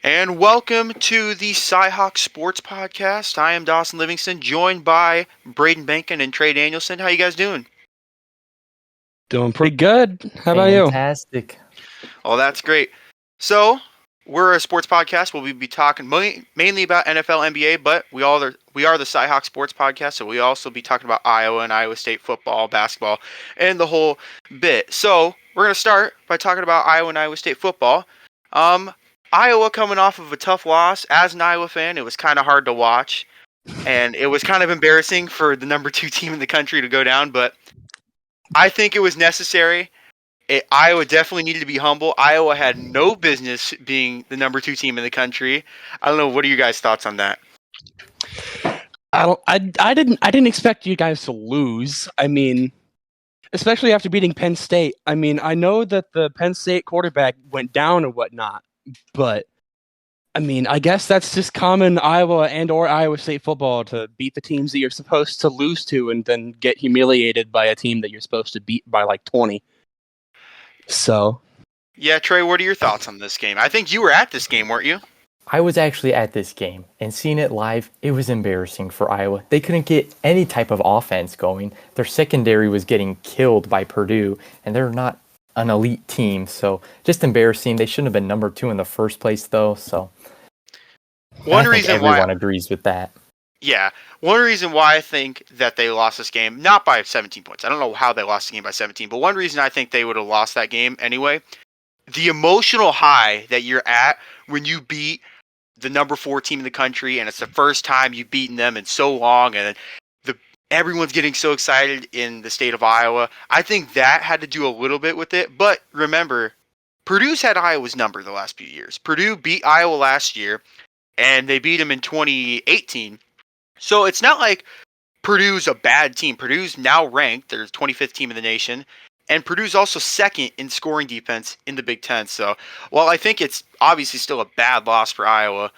And welcome to the CyHawk Sports Podcast. I am Dawson Livingston, joined by Braden Bankin and Trey Danielson. How you guys doing? Doing pretty good. How about you? Fantastic. Oh, that's great. So, we're a sports podcast. We'll be talking mainly about NFL, NBA, but we are the CyHawk Sports Podcast, so we'll also be talking about Iowa and Iowa State football, basketball, and the whole bit. So, we're going to start by talking about Iowa and Iowa State football. Iowa coming off of a tough loss. As an Iowa fan, it was kind of hard to watch, and it was kind of embarrassing for the number 2 team in the country to go down, but I think it was necessary. Iowa definitely needed to be humble. Iowa had no business being the number 2 team in the country. I don't know. What are you guys' thoughts on that? I didn't expect you guys to lose. I mean, especially after beating Penn State. I mean, I know that the Penn State quarterback went down and whatnot, but I mean, I guess that's just common Iowa and or Iowa State football, to beat the teams that you're supposed to lose to and then get humiliated by a team that you're supposed to beat by like 20. So, yeah, Trey, what are your thoughts on this game? I think you were at this game, weren't you? I was actually at this game, and seeing it live, it was embarrassing for Iowa. They couldn't get any type of offense going. Their secondary was getting killed by Purdue, and they're not an elite team, so just embarrassing. They shouldn't have been number 2 in the first place, though. So, One I think reason everyone agrees with that. Yeah, one reason why I think that they lost this game, not by 17 points. I don't know how they lost the game by 17, but one reason I think they would have lost that game anyway, the emotional high that you're at when you beat the number 4 team in the country, and it's the first time you've beaten them in so long, and everyone's getting so excited in the state of Iowa. I think that had to do a little bit with it, but remember, Purdue's had Iowa's number the last few years. Purdue beat Iowa last year, and they beat them in 2018. So it's not like Purdue's a bad team. Purdue's now ranked. They're the 25th team in the nation. And Purdue's also second in scoring defense in the Big Ten. So while I think it's obviously still a bad loss for Iowa,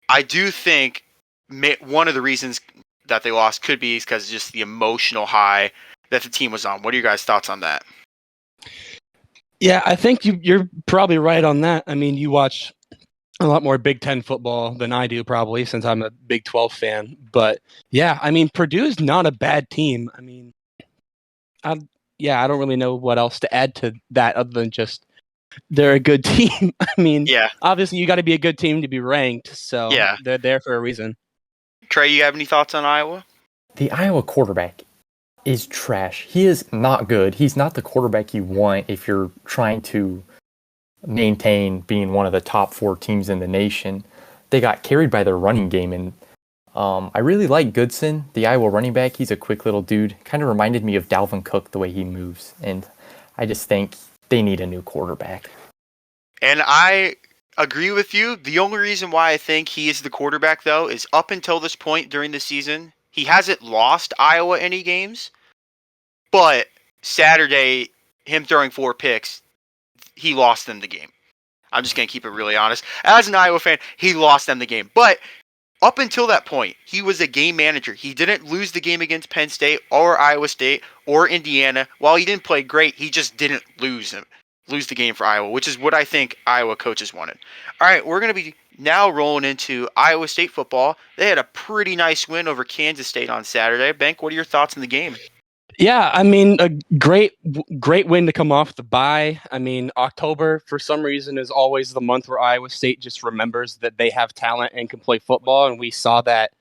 I do think one of the reasons that they lost could be because of just the emotional high that the team was on. What are your guys' thoughts on that? Yeah, I think you're probably right on that. I mean, you watch a lot more Big Ten football than I do, probably, since I'm a Big 12 fan. But yeah, I mean, Purdue's not a bad team. I mean, I don't really know what else to add to that other than just they're a good team. I mean, obviously you got to be a good team to be ranked, so they're there for a reason. Trey, you have any thoughts on Iowa? The Iowa quarterback is trash. He is not good. He's not the quarterback you want if you're trying to maintain being one of the top 4 teams in the nation. They got carried by their running game, and I really like Goodson, the Iowa running back. He's a quick little dude. Kind of reminded me of Dalvin Cook, the way he moves, and I just think they need a new quarterback. And I agree with you. The only reason why I think he is the quarterback, though, is up until this point during the season, he hasn't lost Iowa any games, but Saturday, him throwing 4 picks, he lost them the game. I'm just going to keep it really honest. As an Iowa fan, he lost them the game. But up until that point, he was a game manager. He didn't lose the game against Penn State or Iowa State or Indiana. While he didn't play great, he just didn't lose the game for Iowa, which is what I think Iowa coaches wanted. All right, we're going to be now rolling into Iowa State football. They had a pretty nice win over Kansas State on Saturday. Bank, what are your thoughts on the game? Yeah, I mean, a great win to come off the bye. I mean, October, for some reason, is always the month where Iowa State just remembers that they have talent and can play football, and we saw that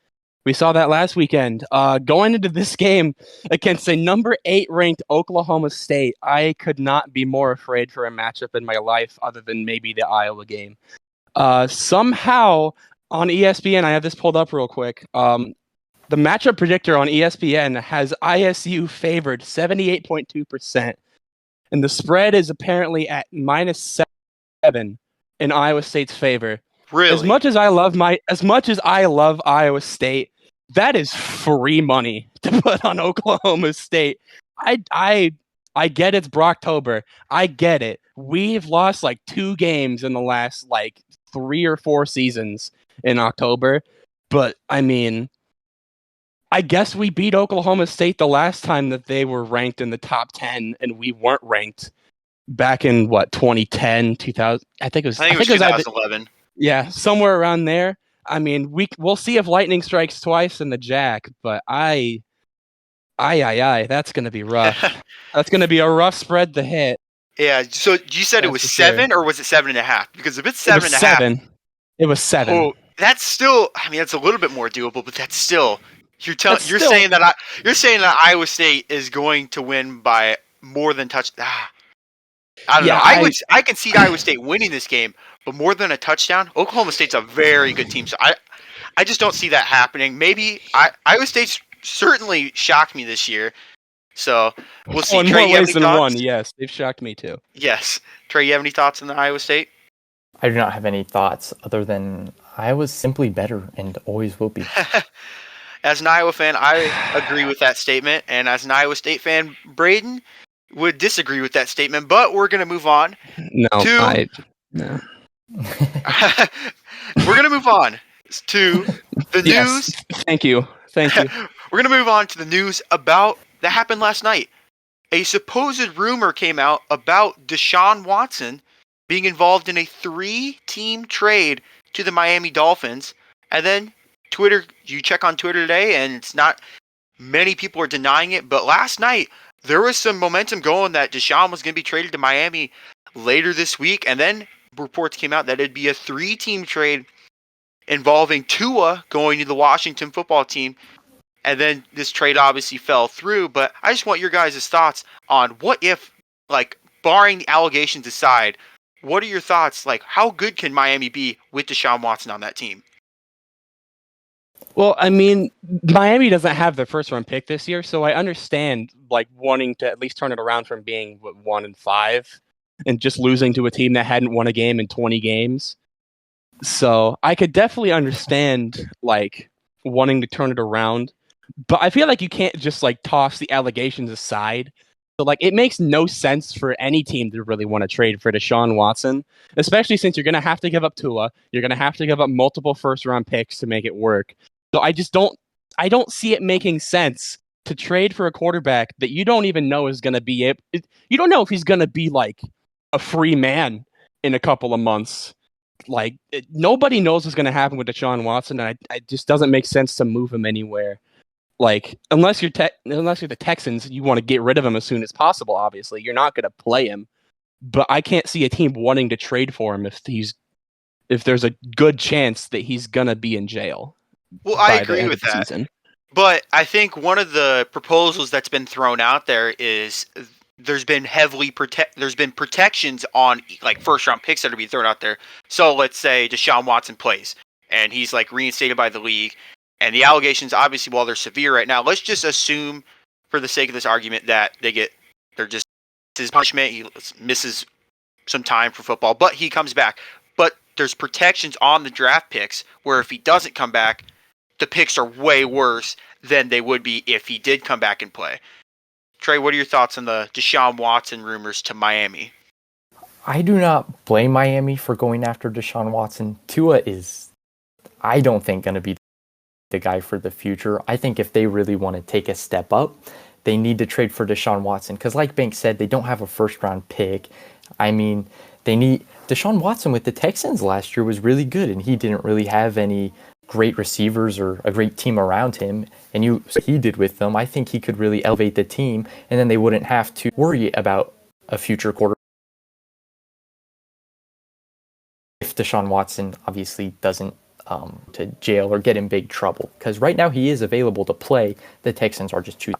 last weekend. Going into this game against a number 8 ranked Oklahoma State, I could not be more afraid for a matchup in my life other than maybe the Iowa game. Somehow, on ESPN, I have this pulled up real quick, the matchup predictor on ESPN has ISU favored 78.2%, and the spread is apparently at -7 in Iowa State's favor. Really? As much as I love Iowa State, that is free money to put on Oklahoma State. I get it's Brocktober. I get it. We've lost like 2 games in the last like 3 or 4 seasons in October, but I mean, I guess we beat Oklahoma State the last time that they were ranked in the top 10 and we weren't ranked back in 2010, 2000. I think it was 2011. Yeah, somewhere around there. I mean, we'll see if lightning strikes twice in the Jack, but that's going to be rough. That's going to be a rough spread to hit. Yeah. So you said it That's was for sure. 7 or was it 7.5? Because if it's It was 7.5, 7. It was 7. oh, that's still. I mean, that's a little bit more doable, but that's still. You're That's saying that Iowa State is going to win by more than touch. I don't know. I can see Iowa State winning this game, but more than a touchdown. Oklahoma State's a very good team, so I just don't see that happening. Maybe Iowa State's certainly shocked me this year, so we'll see. In Trey, more you have ways any than thoughts? one, yes. They've shocked me too. Yes, Trey, you have any thoughts on the Iowa State? I do not have any thoughts other than Iowa's simply better and always will be. As an Iowa fan, I agree with that statement, and as an Iowa State fan, Braden would disagree with that statement. But we're going to move on. No. We're going to move on to the news. Thank you. We're going to move on to the news that happened last night. A supposed rumor came out about Deshaun Watson being involved in a 3-team trade to the Miami Dolphins. And then Twitter, you check on Twitter today, and it's not many people are denying it. But last night, there was some momentum going that Deshaun was going to be traded to Miami later this week. And then reports came out that it'd be a 3-team trade involving Tua going to the Washington football team. And then this trade obviously fell through. But I just want your guys' thoughts on what if, like, barring the allegations aside, what are your thoughts? Like, how good can Miami be with Deshaun Watson on that team? Well, I mean, Miami doesn't have their first-round pick this year, so I understand like wanting to at least turn it around from being 1-5 and just losing to a team that hadn't won a game in 20 games. So I could definitely understand like wanting to turn it around, but I feel like you can't just like toss the allegations aside. So like it makes no sense for any team to really want to trade for Deshaun Watson, especially since you're going to have to give up Tua, you're going to have to give up multiple first-round picks to make it work. So I don't see it making sense to trade for a quarterback that you don't even know is going to be you don't know if he's going to be like a free man in a couple of months. Like nobody knows what's going to happen with Deshaun Watson, and it just doesn't make sense to move him anywhere. Like unless you're the Texans, you want to get rid of him as soon as possible. Obviously, you're not going to play him, but I can't see a team wanting to trade for him if there's a good chance that he's going to be in jail. Well, I agree with that. Season. But I think one of the proposals that's been thrown out there is there's been protections on like first-round picks that are being thrown out there. So let's say Deshaun Watson plays and he's like reinstated by the league, and the allegations, obviously, while they're severe right now, let's just assume, for the sake of this argument, that they're just his punishment. He misses some time for football, but he comes back. But there's protections on the draft picks where if he doesn't come back, the picks are way worse than they would be if he did come back and play. Trey, what are your thoughts on the Deshaun Watson rumors to Miami? I do not blame Miami for going after Deshaun Watson. Tua is, I don't think, going to be the guy for the future. I think if they really want to take a step up, they need to trade for Deshaun Watson. Because like Banks said, they don't have a first-round pick. I mean, they need... Deshaun Watson with the Texans last year was really good, and he didn't really have any great receivers or a great team around him, and he did with them. I think he could really elevate the team, and then they wouldn't have to worry about a future quarterback if Deshaun Watson obviously doesn't to jail or get in big trouble. Because right now he is available to play. The Texans are just too...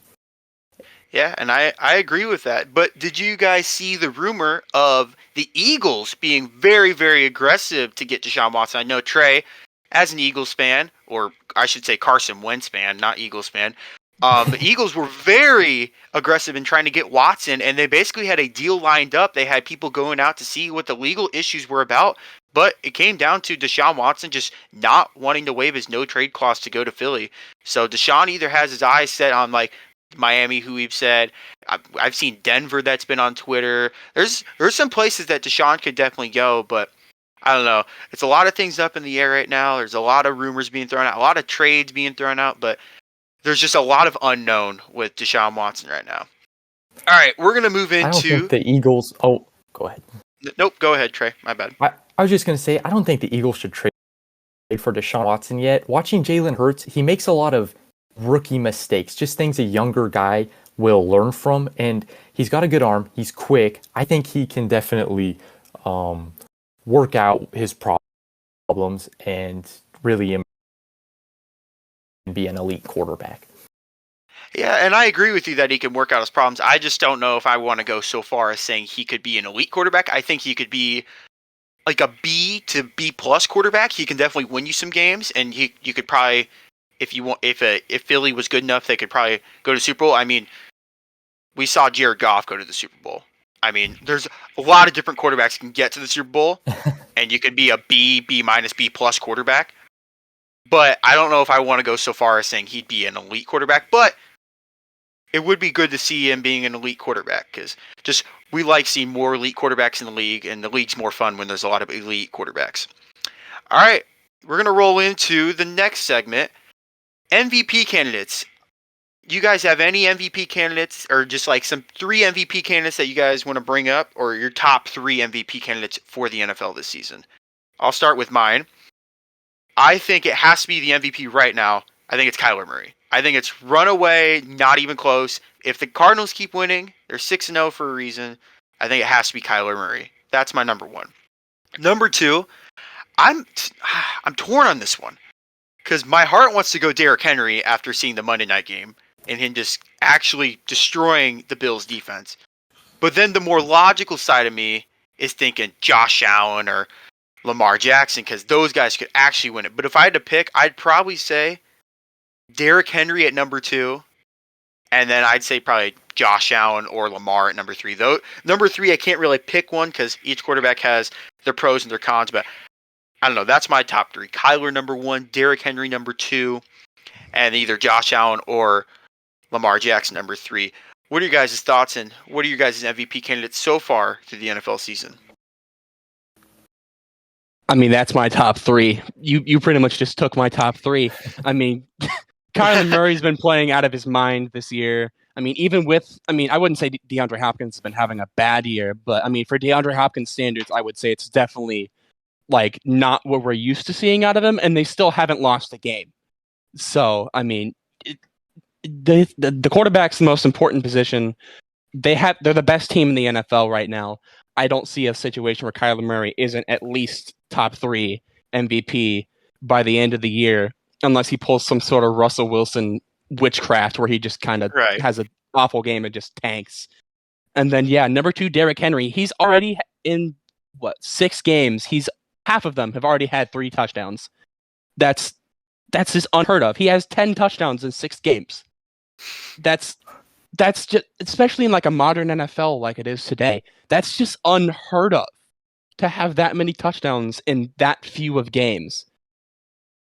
Yeah, and I agree with that. But did you guys see the rumor of the Eagles being very, very aggressive to get Deshaun Watson? I know Trey, as an Eagles fan, or I should say Carson Wentz fan, not Eagles fan, the Eagles were very aggressive in trying to get Watson, and they basically had a deal lined up. They had people going out to see what the legal issues were about, but it came down to Deshaun Watson just not wanting to waive his no-trade clause to go to Philly. So Deshaun either has his eyes set on, like, Miami, who we've said. I've seen Denver that's been on Twitter. There's some places that Deshaun could definitely go, but I don't know. It's a lot of things up in the air right now. There's a lot of rumors being thrown out, a lot of trades being thrown out, but there's just a lot of unknown with Deshaun Watson right now. All right, we're going to move into... I don't think the Eagles... Oh, go ahead. Nope, go ahead, Trey. My bad. I was just going to say, I don't think the Eagles should trade for Deshaun Watson yet. Watching Jalen Hurts, he makes a lot of rookie mistakes, just things a younger guy will learn from. And he's got a good arm. He's quick. I think he can definitely work out his problems and really be an elite quarterback. Yeah, and I agree with you that he can work out his problems. I just don't know if I want to go so far as saying he could be an elite quarterback. I think he could be like a B to B plus quarterback. He can definitely win you some games, and you could probably, if Philly was good enough, they could probably go to Super Bowl. I mean, we saw Jared Goff go to the Super Bowl. I mean, there's a lot of different quarterbacks who can get to the Super Bowl, and you could be a B minus, B plus quarterback. But I don't know if I want to go so far as saying he'd be an elite quarterback, but it would be good to see him being an elite quarterback because we like seeing more elite quarterbacks in the league, and the league's more fun when there's a lot of elite quarterbacks. All right, we're going to roll into the next segment, MVP candidates. You guys have any MVP candidates or just like some 3 MVP candidates that you guys want to bring up, or your top 3 MVP candidates for the NFL this season? I'll start with mine. I think it has to be the MVP right now. I think it's Kyler Murray. I think it's runaway, not even close. If the Cardinals keep winning, they're 6-0 for a reason. I think it has to be Kyler Murray. That's my number 1. Number 2, I'm torn on this one because my heart wants to go Derrick Henry after seeing the Monday night game and him just actually destroying the Bills' defense. But then the more logical side of me is thinking Josh Allen or Lamar Jackson because those guys could actually win it. But if I had to pick, I'd probably say Derrick Henry at number 2, and then I'd say probably Josh Allen or Lamar at number 3. Though number 3, I can't really pick one because each quarterback has their pros and their cons. But I don't know. That's my top 3: Kyler number 1, Derrick Henry number 2, and either Josh Allen or Lamar Jackson number 3. What are your guys' thoughts, and what are your guys' MVP candidates so far through the NFL season? I mean, that's my top 3. You pretty much just took my top 3. I mean, Kyler Murray's been playing out of his mind this year. I mean, I wouldn't say DeAndre Hopkins has been having a bad year, but I mean, for DeAndre Hopkins standards, I would say it's definitely like not what we're used to seeing out of him, and they still haven't lost a game. So, I mean, the quarterback's the most important position. They're the best team in the NFL right now. I don't see a situation where Kyler Murray isn't at least top 3 MVP by the end of the year, unless he pulls some sort of Russell Wilson witchcraft where he just kind of has an awful game and just tanks. And then, number 2, Derrick Henry. He's already in, 6 games. Half of them have already had 3 touchdowns. That's just unheard of. He has 10 touchdowns in 6 games. That's just, especially in like a modern NFL like it is today, that's just unheard of to have that many touchdowns in that few of games.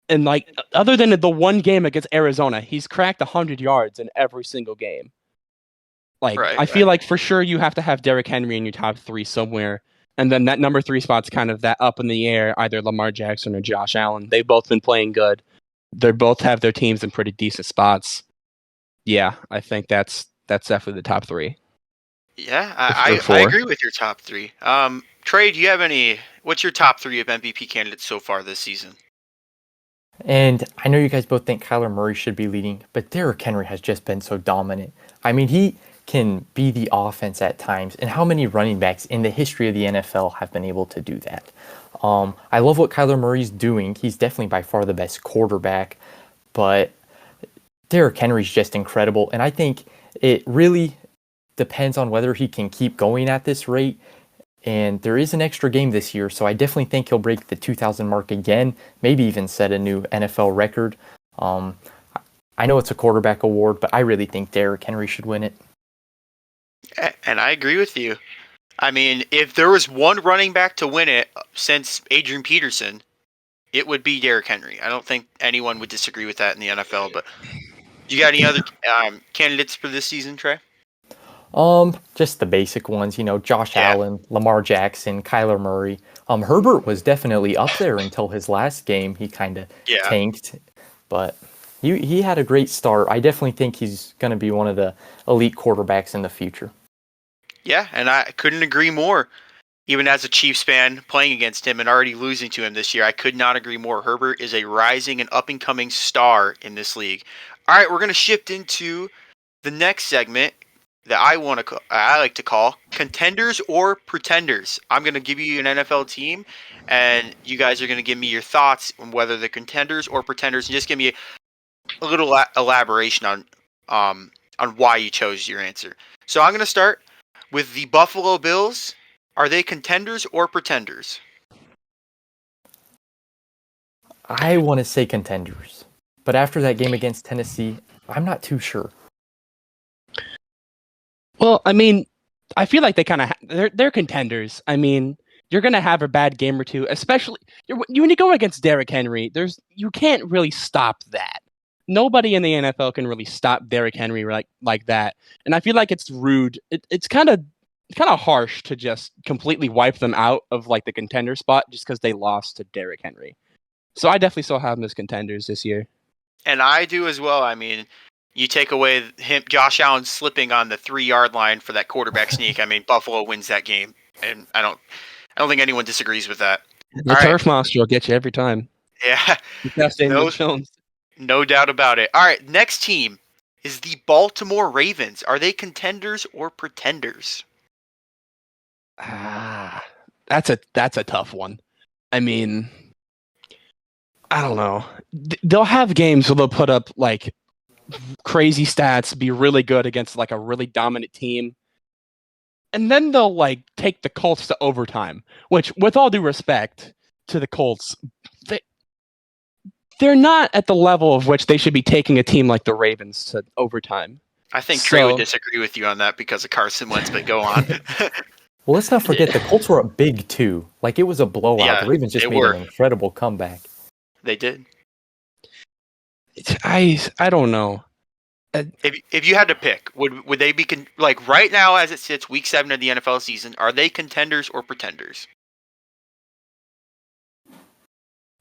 And like, other than the one game against Arizona, he's cracked 100 yards in every single game. Like, I feel like for sure you have to have Derrick Henry in your top 3 somewhere. And then that number 3 spot's kind of that up in the air, either Lamar Jackson or Josh Allen. They've both been playing good. They both have their teams in pretty decent spots. Yeah, I think that's definitely the top 3. Yeah, I agree with your top 3. Trey, do you have what's your top 3 of MVP candidates so far this season? And I know you guys both think Kyler Murray should be leading, but Derrick Henry has just been so dominant. I mean, he can be the offense at times, and how many running backs in the history of the NFL have been able to do that? I love what Kyler Murray's doing. He's definitely by far the best quarterback, but Derrick Henry's just incredible, and I think it really depends on whether he can keep going at this rate. And there is an extra game this year, so I definitely think he'll break the 2,000 mark again, maybe even set a new NFL record. I know it's a quarterback award, but I really think Derrick Henry should win it. And I agree with you. I mean, if there was one running back to win it since Adrian Peterson, it would be Derrick Henry. I don't think anyone would disagree with that in the NFL. But you got any other candidates for this season, Trey? Just the basic ones, Josh Allen, Lamar Jackson, Kyler Murray. Herbert was definitely up there until his last game. He kind of tanked, but he had a great start. I definitely think he's going to be one of the elite quarterbacks in the future. Yeah, and I couldn't agree more. Even as a Chiefs fan playing against him and already losing to him this year, I could not agree more. Herbert is a rising and up-and-coming star in this league. All right, we're going to shift into the next segment that I like to call Contenders or Pretenders. I'm going to give you an NFL team, and you guys are going to give me your thoughts on whether they're contenders or pretenders, and just give me a little elaboration on why you chose your answer. So I'm going to start with the Buffalo Bills. Are they contenders or pretenders? I want to say contenders, but after that game against Tennessee, I'm not too sure. Well, I mean, I feel like they're contenders. I mean, you're gonna have a bad game or two, especially when you go against Derrick Henry. You can't really stop that. Nobody in the NFL can really stop Derrick Henry like that. And I feel like it's rude. It's kind of harsh to just completely wipe them out of like the contender spot just because they lost to Derrick Henry. So I definitely still have them as contenders this year. And I do as well. I mean, you take away Josh Allen slipping on the 3-yard line for that quarterback sneak. I mean, Buffalo wins that game, and I don't think anyone disagrees with that. The turf monster will get you every time. Yeah, no doubt about it. All right, next team is the Baltimore Ravens. Are they contenders or pretenders? That's a tough one. I mean, I don't know. They'll have games where they'll put up like crazy stats, be really good against like a really dominant team, and then they'll like take the Colts to overtime, which, with all due respect to the Colts, they're not at the level of which they should be taking a team like the Ravens to overtime. I think Trey would disagree with you on that because of Carson Wentz, but go on. Well, let's not forget the Colts were up big too. Like, it was a blowout. Yeah, the Ravens just made an incredible comeback. They did. I don't know. If you had to pick, would they be like right now as it sits, week 7 of the NFL season? Are they contenders or pretenders?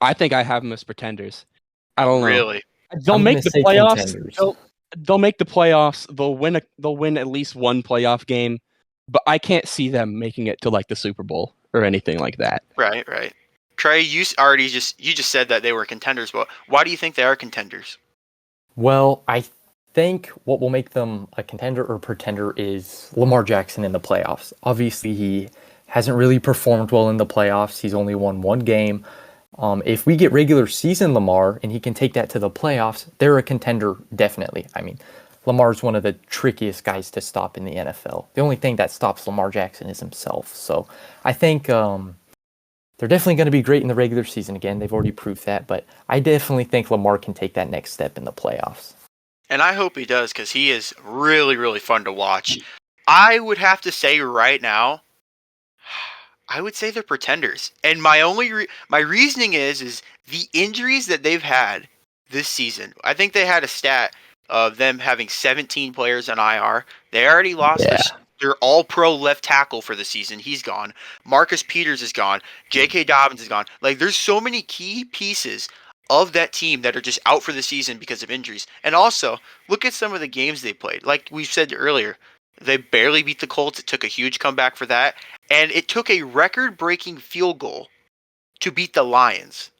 I think I have them as pretenders. I don't know. Really? They'll make the playoffs. They'll make the playoffs. They'll win at least one playoff game, but I can't see them making it to like the Super Bowl or anything like that. Right. Trey, you just said that they were contenders, but why do you think they are contenders? Well, I think what will make them a contender or pretender is Lamar Jackson in the playoffs. Obviously, he hasn't really performed well in the playoffs. He's only won one game. If we get regular season Lamar and he can take that to the playoffs, they're a contender, definitely. I mean, Lamar's one of the trickiest guys to stop in the NFL. The only thing that stops Lamar Jackson is himself. So I think they're definitely going to be great in the regular season. Again, they've already proved that, but I definitely think Lamar can take that next step in the playoffs. And I hope he does, because he is really, really fun to watch. I would have to say right now, I would say they're pretenders. And my reasoning is the injuries that they've had this season. I think they had a stat of them having 17 players on IR. They already lost their all-pro left tackle for the season. He's gone. Marcus Peters is gone. J.K. Dobbins is gone. Like, there's so many key pieces of that team that are just out for the season because of injuries. And also, look at some of the games they played. Like we said earlier, they barely beat the Colts. It took a huge comeback for that. And it took a record-breaking field goal to beat the Lions.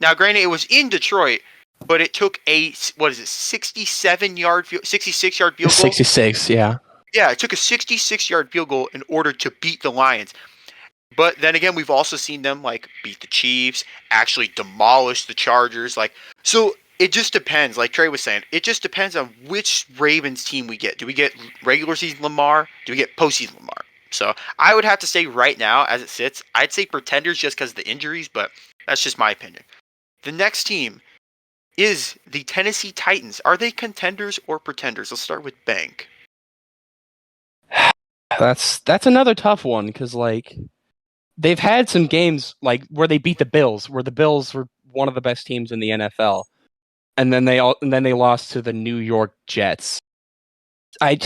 Now, granted, it was in Detroit, but it took a, 66-yard field goal? 66, yeah. Yeah, it took a 66-yard field goal in order to beat the Lions. But then again, we've also seen them like beat the Chiefs, actually demolish the Chargers. So it just depends. Like Trey was saying, it just depends on which Ravens team we get. Do we get regular season Lamar? Do we get postseason Lamar? So I would have to say right now, as it sits, I'd say pretenders just because of the injuries, but that's just my opinion. The next team is the Tennessee Titans. Are they contenders or pretenders? Let's start with Bank. That's another tough one because like they've had some games like where they beat the Bills, where the Bills were one of the best teams in the NFL, and then they lost to the New York Jets. I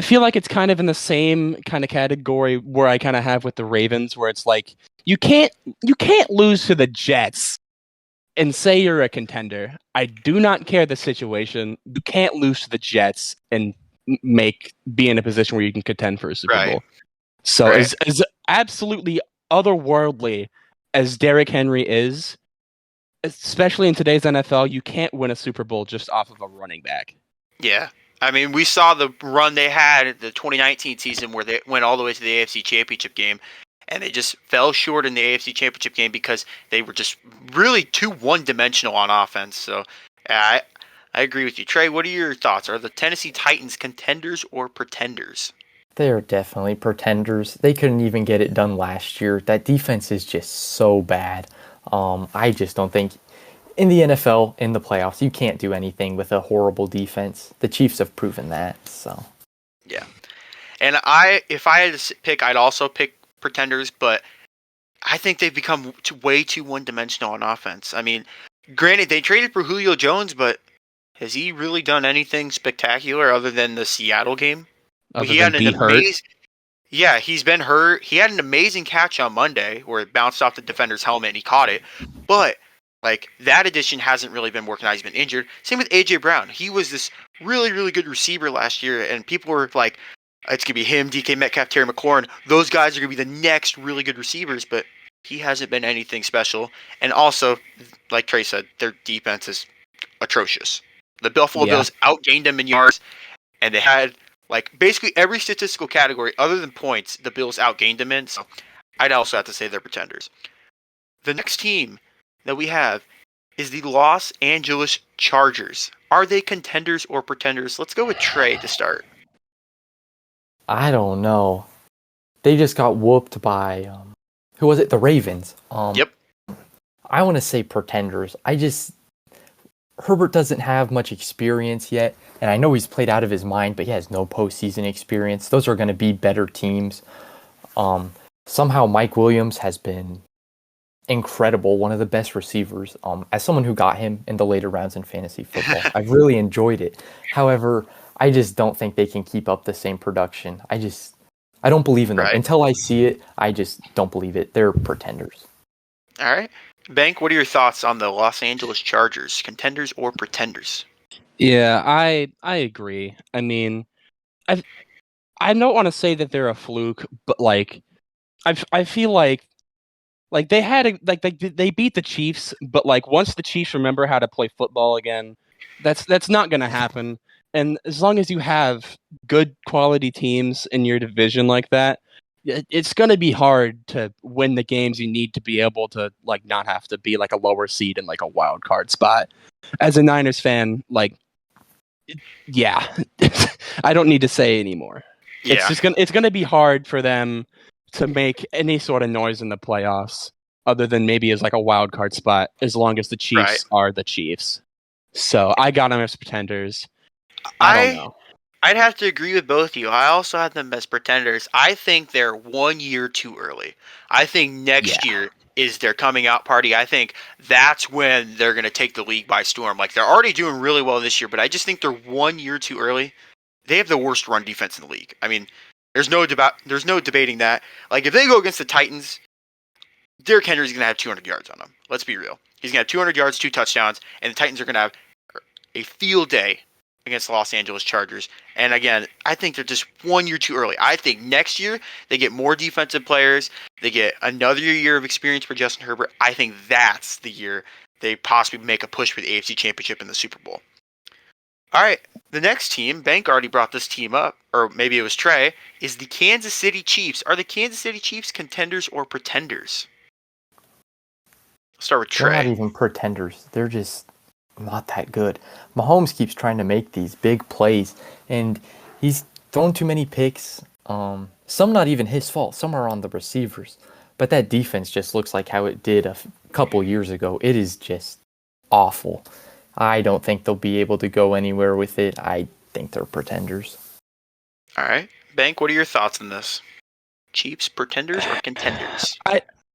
feel like it's kind of in the same kind of category where I kind of have with the Ravens, where it's like you can't lose to the Jets and say you're a contender. I do not care the situation. You can't lose to the Jets and be in a position where you can contend for a Super Bowl. So Right. as absolutely otherworldly as Derrick Henry is, especially in today's NFL, you can't win a Super Bowl just off of a running back. Yeah. I mean, we saw the run they had at the 2019 season where they went all the way to the AFC Championship game, and they just fell short in the AFC Championship game because they were just really too one-dimensional on offense. So I agree with you. Trey, what are your thoughts? Are the Tennessee Titans contenders or pretenders? They are definitely pretenders. They couldn't even get it done last year. That defense is just so bad. I just don't think in the NFL, in the playoffs, you can't do anything with a horrible defense. The Chiefs have proven that. So Yeah. And if I had to pick, I'd also pick pretenders, but I think they've become way too one-dimensional on offense. I mean, granted, they traded for Julio Jones, but has he really done anything spectacular other than the Seattle game? Other than be hurt. Yeah, he's been hurt. He had an amazing catch on Monday where it bounced off the defender's helmet and he caught it. But like that addition hasn't really been working out. He's been injured. Same with AJ Brown. He was this really, really good receiver last year, and people were like, it's gonna be him, DK Metcalf, Terry McLaurin. Those guys are gonna be the next really good receivers, but he hasn't been anything special. And also, like Trey said, their defense is atrocious. The Buffalo Bills outgained them in yards, and they had like basically every statistical category other than points, the Bills outgained them in. So I'd also have to say they're pretenders. The next team that we have is the Los Angeles Chargers. Are they contenders or pretenders? Let's go with Trey to start. I don't know. They just got whooped by who was it? The Ravens. Yep. I want to say pretenders. Herbert doesn't have much experience yet, and I know he's played out of his mind, but he has no postseason experience. Those are going to be better teams. Somehow Mike Williams has been incredible, one of the best receivers. As someone who got him in the later rounds in fantasy football, I've really enjoyed it. However, I just don't think they can keep up the same production. I don't believe in them. Right. Until I see it, I just don't believe it. They're pretenders. All right. Bank, what are your thoughts on the Los Angeles Chargers? Contenders or pretenders? Yeah, I agree. I mean, I don't want to say that they're a fluke, but like, I feel like they had they beat the Chiefs, but like once the Chiefs remember how to play football again, that's not going to happen. And as long as you have good quality teams in your division like that, it's going to be hard to win the games you need to be able to like not have to be like a lower seed in like a wild card spot. As a Niners fan, like, yeah, I don't need to say anymore. Yeah. It's gonna be hard for them to make any sort of noise in the playoffs, other than maybe as like a wild card spot, as long as the Chiefs are the Chiefs. So I got them as pretenders. I don't know. I'd have to agree with both of you. I also have them as pretenders. I think they're 1 year too early. I think next year is their coming out party. I think that's when they're going to take the league by storm. Like, they're already doing really well this year, but I just think they're 1 year too early. They have the worst run defense in the league. I mean, there's no debating that. Like, if they go against the Titans, Derrick Henry's going to have 200 yards on them. Let's be real. He's going to have 200 yards, 2 touchdowns, and the Titans are going to have a field day against the Los Angeles Chargers. And again, I think they're just 1 year too early. I think next year they get more defensive players. They get another year of experience for Justin Herbert. I think that's the year they possibly make a push for the AFC Championship and the Super Bowl. All right, the next team, Bank already brought this team up, or maybe it was Trey, is the Kansas City Chiefs. Are the Kansas City Chiefs contenders or pretenders? Let's start with Trey. They're not even pretenders. They're just not that good. Mahomes keeps trying to make these big plays, and he's thrown too many picks. Some not even his fault. Some are on the receivers. But that defense just looks like how it did a couple years ago. It is just awful. I don't think they'll be able to go anywhere with it. I think they're pretenders. All right. Bank, what are your thoughts on this? Chiefs, pretenders or contenders?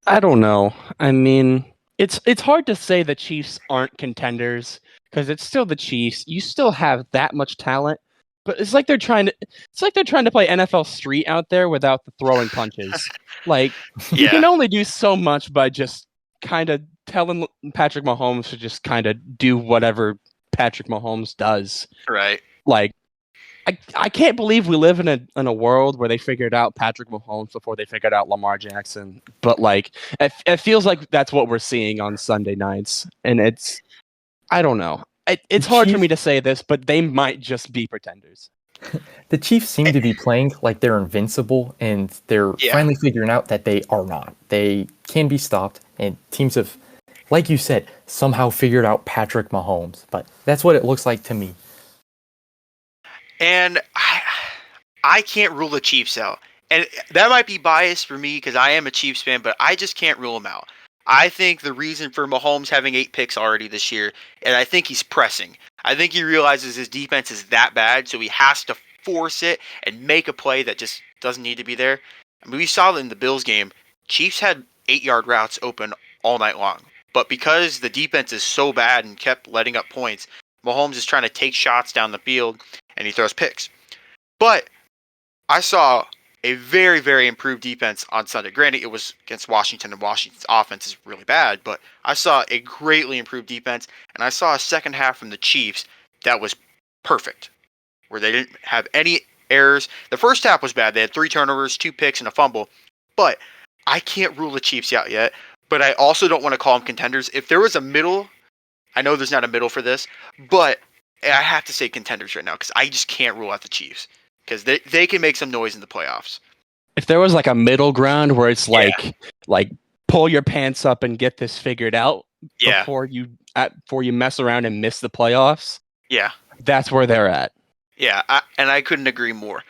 I don't know. I mean, it's hard to say the Chiefs aren't contenders because it's still the Chiefs. You still have that much talent, but it's like they're trying to play NFL Street out there without the throwing punches. Like, you can only do so much by just kind of telling Patrick Mahomes to just kind of do whatever Patrick Mahomes does. Right. Like, I can't believe we live in a world where they figured out Patrick Mahomes before they figured out Lamar Jackson. But like, it feels like that's what we're seeing on Sunday nights, and I don't know. It's hard for me to say this, but they might just be pretenders. The Chiefs seem to be playing like they're invincible, and they're finally figuring out that they are not. They can be stopped, and teams have, like you said, somehow figured out Patrick Mahomes. But that's what it looks like to me. And I can't rule the Chiefs out. And that might be biased for me because I am a Chiefs fan, but I just can't rule them out. I think the reason for Mahomes having 8 picks already this year, and I think he's pressing. I think he realizes his defense is that bad, so he has to force it and make a play that just doesn't need to be there. I mean, we saw in the Bills game, Chiefs had 8-yard routes open all night long. But because the defense is so bad and kept letting up points, Mahomes is trying to take shots down the field, and he throws picks. But I saw a very, very improved defense on Sunday. Granted, it was against Washington, and Washington's offense is really bad, but I saw a greatly improved defense, and I saw a second half from the Chiefs that was perfect, where they didn't have any errors. The first half was bad. They had 3 turnovers, 2 picks, and a fumble. But I can't rule the Chiefs out yet, but I also don't want to call them contenders. If there was a middle, I know there's not a middle for this, but I have to say contenders right now because I just can't rule out the Chiefs because they can make some noise in the playoffs. If there was like a middle ground where it's like pull your pants up and get this figured out before you mess around and miss the playoffs, that's where they're at. Yeah, and I couldn't agree more.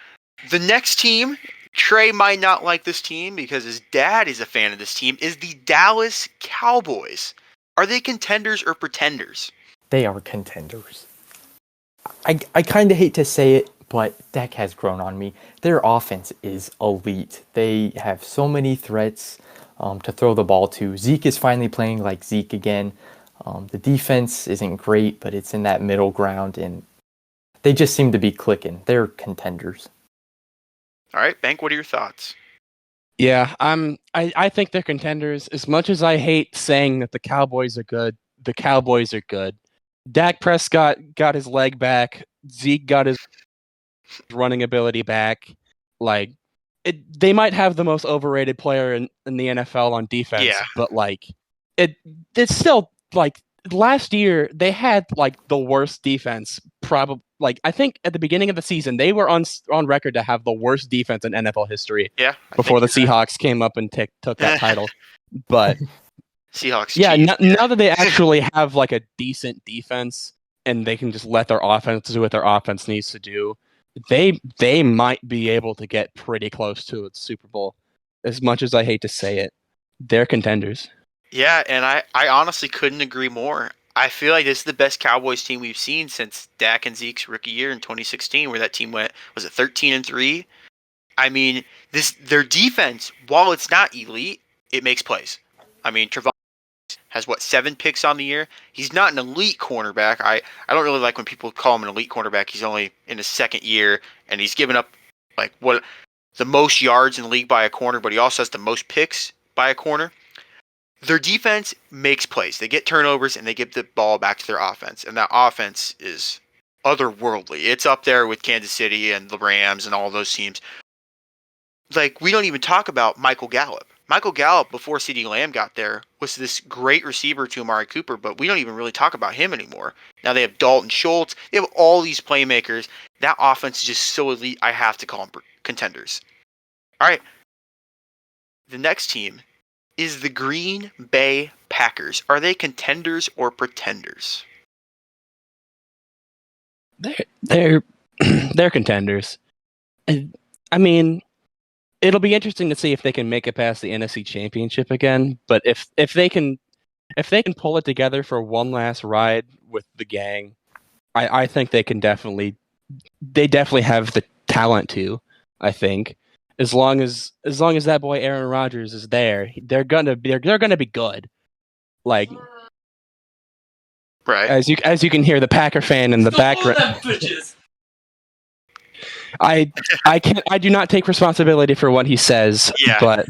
The next team, Trey might not like this team because his dad is a fan of this team, is the Dallas Cowboys. Are they contenders or pretenders? They are contenders. I kind of hate to say it, but Dak has grown on me. Their offense is elite. They have so many threats to throw the ball to. Zeke is finally playing like Zeke again. The defense isn't great, but it's in that middle ground, and they just seem to be clicking. They're contenders. All right, Bank, what are your thoughts? Yeah, I think they're contenders. As much as I hate saying that the Cowboys are good, the Cowboys are good. Dak Prescott got his leg back. Zeke got his running ability back. Like, they might have the most overrated player in the NFL on defense, but like, it's still like last year they had like the worst defense. Probably, like I think at the beginning of the season they were on record to have the worst defense in NFL history. Yeah, before the Seahawks came up and took that title, but. Seahawks. Yeah, now that they actually have like a decent defense and they can just let their offense do what their offense needs to do, they might be able to get pretty close to the Super Bowl. As much as I hate to say it, they're contenders. Yeah, and I honestly couldn't agree more. I feel like this is the best Cowboys team we've seen since Dak and Zeke's rookie year in 2016, where that team went, was it 13-3? I mean, their defense, while it's not elite, it makes plays. I mean, Trevon has 7 picks on the year. He's not an elite cornerback. I don't really like when people call him an elite cornerback. He's only in his second year, and he's given up like the most yards in the league by a corner, but he also has the most picks by a corner. Their defense makes plays. They get turnovers and they give the ball back to their offense, and that offense is otherworldly. It's up there with Kansas City and the Rams and all those teams. Like, we don't even talk about Michael Gallup. Michael Gallup, before CeeDee Lamb got there, was this great receiver to Amari Cooper, but we don't even really talk about him anymore. Now they have Dalton Schultz. They have all these playmakers. That offense is just so elite, I have to call them contenders. All right. The next team is the Green Bay Packers. Are they contenders or pretenders? They're contenders. I mean, it'll be interesting to see if they can make it past the NFC Championship again. But if they can pull it together for one last ride with the gang, I think they definitely have the talent to. I think as long as that boy Aaron Rodgers is there, they're gonna be good. Like, right, as you can hear the Packer fan in the background. I do not take responsibility for what he says, but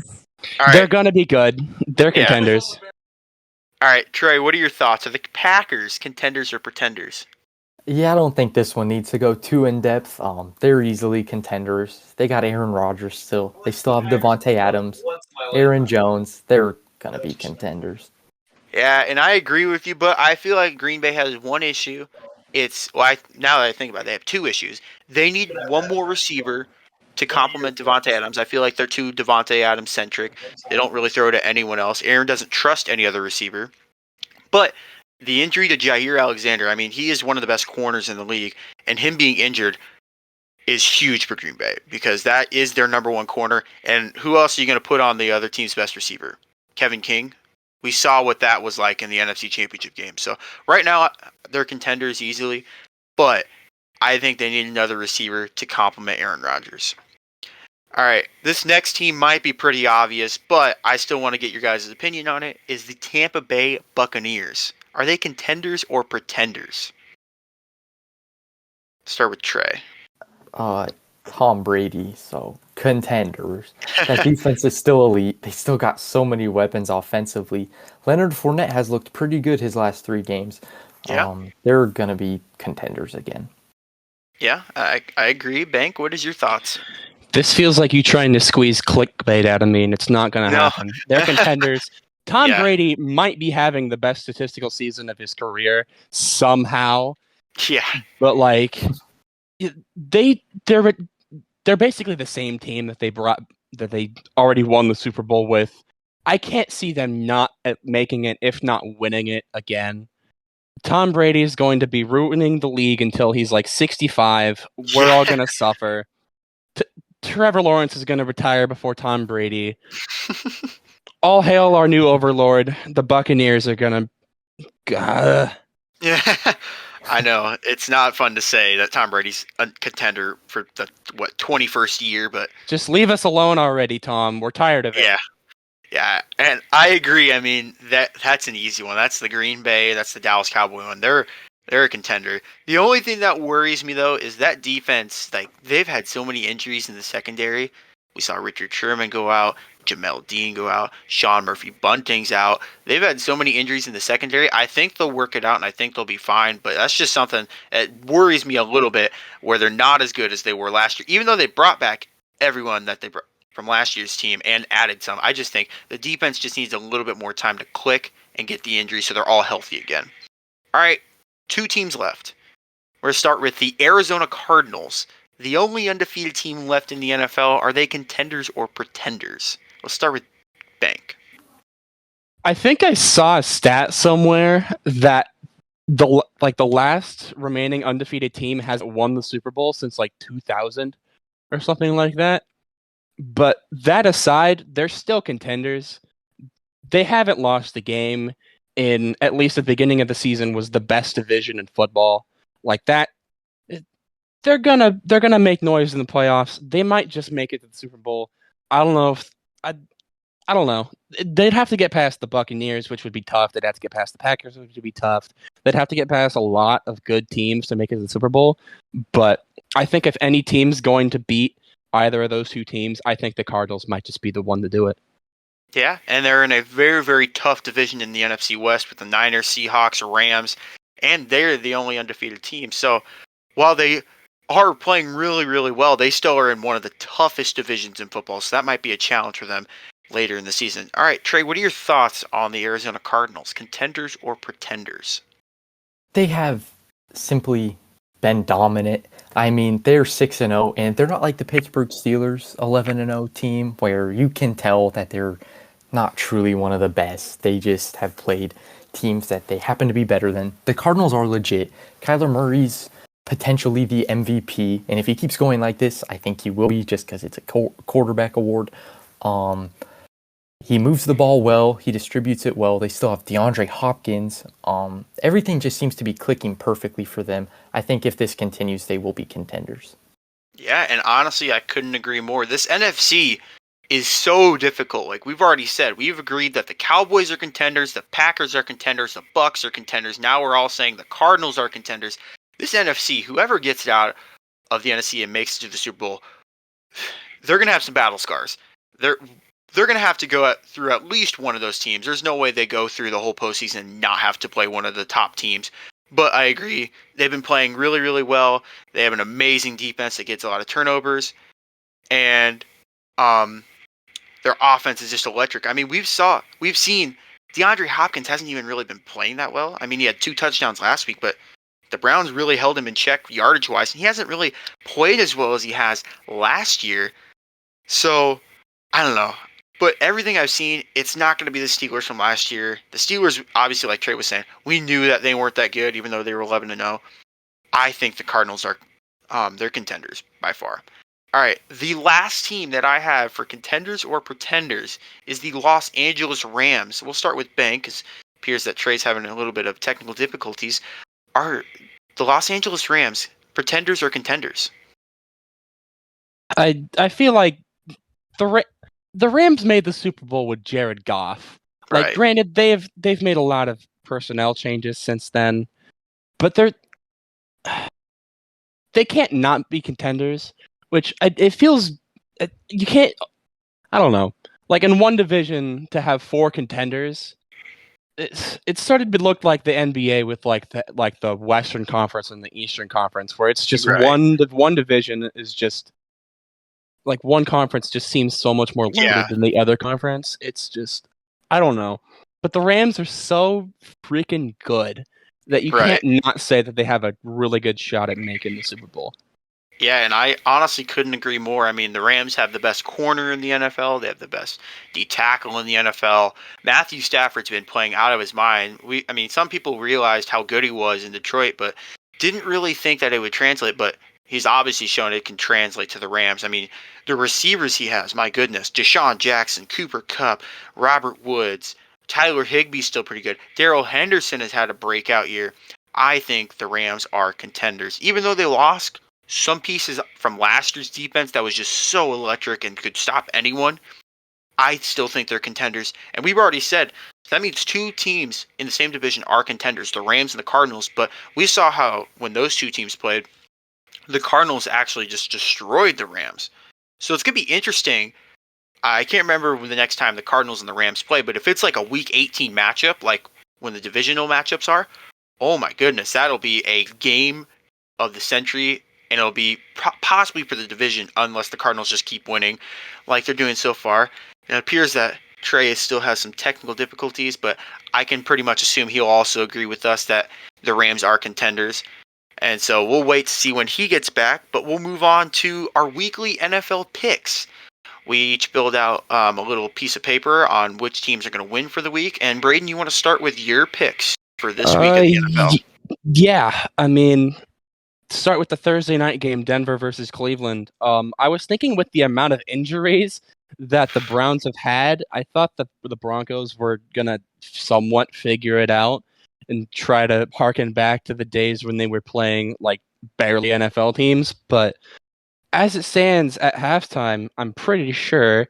they're gonna be good. They're contenders. All right, Trey, what are your thoughts? Are the Packers contenders or pretenders? Yeah, I don't think this one needs to go too in depth. They're easily contenders. They got Aaron Rodgers still. They still have Devontae Adams, Aaron Jones. They're gonna be contenders. Yeah, and I agree with you, but I feel like Green Bay has one issue. Now that I think about it, they have two issues. They need one more receiver to complement Devontae Adams. I feel like they're too Devontae Adams centric. They don't really throw to anyone else. Aaron doesn't trust any other receiver. But the injury to Jair Alexander, I mean, he is one of the best corners in the league, and him being injured is huge for Green Bay because that is their number one corner. And who else are you going to put on the other team's best receiver? Kevin King? We saw what that was like in the NFC Championship game. So right now, they're contenders easily, but I think they need another receiver to complement Aaron Rodgers. All right, this next team might be pretty obvious, but I still want to get your guys' opinion on it, is the Tampa Bay Buccaneers. Are they contenders or pretenders? Start with Trey. Tom Brady, so contenders. That defense is still elite. They still got so many weapons offensively. Leonard Fournette has looked pretty good his last 3 games. Yeah. They're going to be contenders again. Yeah, I agree. Bank, what is your thoughts? This feels like you trying to squeeze clickbait out of me, and it's not going to happen. They're contenders. Tom Brady might be having the best statistical season of his career somehow. Yeah. But like they're basically the same team that they already won the Super Bowl with. I can't see them not making it, if not winning it again. Tom Brady is going to be ruining the league until he's like 65. We're all going to suffer. Trevor Lawrence is going to retire before Tom Brady. All hail our new overlord. The Buccaneers are going to... Yeah, I know. It's not fun to say that Tom Brady's a contender for the, 21st year, but... Just leave us alone already, Tom. We're tired of it. Yeah, and I agree. I mean, that's an easy one. That's the Green Bay, that's the Dallas Cowboy one. They're a contender. The only thing that worries me, though, is that defense. Like, they've had so many injuries in the secondary. We saw Richard Sherman go out, Jamel Dean go out, Sean Murphy-Bunting's out. They've had so many injuries in the secondary. I think they'll work it out, and I think they'll be fine. But that's just something that worries me a little bit, where they're not as good as they were last year. Even though they brought back everyone that they brought from last year's team and added some, I just think the defense just needs a little bit more time to click and get the injury so they're all healthy again. All right, 2 teams left. We're going to start with the Arizona Cardinals. The only undefeated team left in the NFL. Are they contenders or pretenders? Let's start with Bank. I think I saw a stat somewhere that the last remaining undefeated team has won the Super Bowl since like 2000 or something like that. But that aside, they're still contenders. They haven't lost the game in, at least at the beginning of the season, was the best division in football. Like that, they're gonna make noise in the playoffs. They might just make it to the Super Bowl. I don't know if I don't know. They'd have to get past the Buccaneers, which would be tough. They'd have to get past the Packers, which would be tough. They'd have to get past a lot of good teams to make it to the Super Bowl. But I think if any team's going to beat either of those 2 teams, I think the Cardinals might just be the one to do it. Yeah, and they're in a very, very tough division in the NFC West with the Niners, Seahawks, Rams, and they're the only undefeated team. So while they are playing really, really well, they still are in one of the toughest divisions in football. So that might be a challenge for them later in the season. All right, Trey, what are your thoughts on the Arizona Cardinals? Contenders or pretenders? They have simply been dominant. I mean, they're 6-0, and they're not like the Pittsburgh Steelers 11-0 team where you can tell that they're not truly one of the best. They just have played teams that they happen to be better than. The Cardinals are legit. Kyler Murray's potentially the MVP, and if he keeps going like this, I think he will be, just because it's a quarterback award. He moves the ball well. He distributes it well. They still have DeAndre Hopkins. Everything just seems to be clicking perfectly for them. I think if this continues, they will be contenders. Yeah, and honestly, I couldn't agree more. This NFC is so difficult. Like we've already said, we've agreed that the Cowboys are contenders, the Packers are contenders, the Bucs are contenders. Now we're all saying the Cardinals are contenders. This NFC, whoever gets it out of the NFC and makes it to the Super Bowl, they're going to have some battle scars. They're going to have to go through at least one of those teams. There's no way they go through the whole postseason and not have to play one of the top teams. But I agree. They've been playing really, really well. They have an amazing defense that gets a lot of turnovers. And their offense is just electric. I mean, we've seen DeAndre Hopkins hasn't even really been playing that well. I mean, he had 2 touchdowns last week, but the Browns really held him in check yardage-wise, and he hasn't really played as well as he has last year. So, I don't know. But everything I've seen, it's not going to be the Steelers from last year. The Steelers, obviously, like Trey was saying, we knew that they weren't that good, even though they were 11-0. I think the Cardinals are they're contenders by far. All right, the last team that I have for contenders or pretenders is the Los Angeles Rams. We'll start with Ben because it appears that Trey's having a little bit of technical difficulties. Are the Los Angeles Rams pretenders or contenders? I feel like the Rams made the Super Bowl with Jared Goff. Like, Right. Granted, they've made a lot of personnel changes since then, but they can't not be contenders. Which it feels you can't. I don't know. Like, in one division to have 4 contenders, it started to look like the NBA with like the Western Conference and the Eastern Conference, where it's just Right. one division is just like one conference just seems so much more loaded than the other conference. It's just, I don't know. But the Rams are so freaking good that you can't not say that they have a really good shot at making the Super Bowl. Yeah, and I honestly couldn't agree more. I mean, the Rams have the best corner in the NFL. They have the best D tackle in the NFL. Matthew Stafford's been playing out of his mind. Some people realized how good he was in Detroit, but didn't really think that it would translate. But he's obviously shown it can translate to the Rams. I mean, the receivers he has, my goodness. Deshaun Jackson, Cooper Kupp, Robert Woods, Tyler Higbee's still pretty good. Darrell Henderson has had a breakout year. I think the Rams are contenders. Even though they lost some pieces from last year's defense that was just so electric and could stop anyone, I still think they're contenders. And we've already said that means 2 teams in the same division are contenders, the Rams and the Cardinals. But we saw how when those 2 teams played, the Cardinals actually just destroyed the Rams. So it's going to be interesting. I can't remember when the next time the Cardinals and the Rams play, but if it's like a Week 18 matchup, like when the divisional matchups are, oh my goodness, that'll be a game of the century. And it'll be possibly for the division unless the Cardinals just keep winning like they're doing so far. And it appears that Trey still has some technical difficulties, but I can pretty much assume he'll also agree with us that the Rams are contenders. And so we'll wait to see when he gets back, but we'll move on to our weekly NFL picks. We each build out a little piece of paper on which teams are going to win for the week. And Braden, you want to start with your picks for this week of the NFL? Yeah, I mean, start with the Thursday night game, Denver versus Cleveland. I was thinking with the amount of injuries that the Browns have had, I thought that the Broncos were going to somewhat figure it out and try to harken back to the days when they were playing like barely NFL teams. But as it stands at halftime, I'm pretty sure,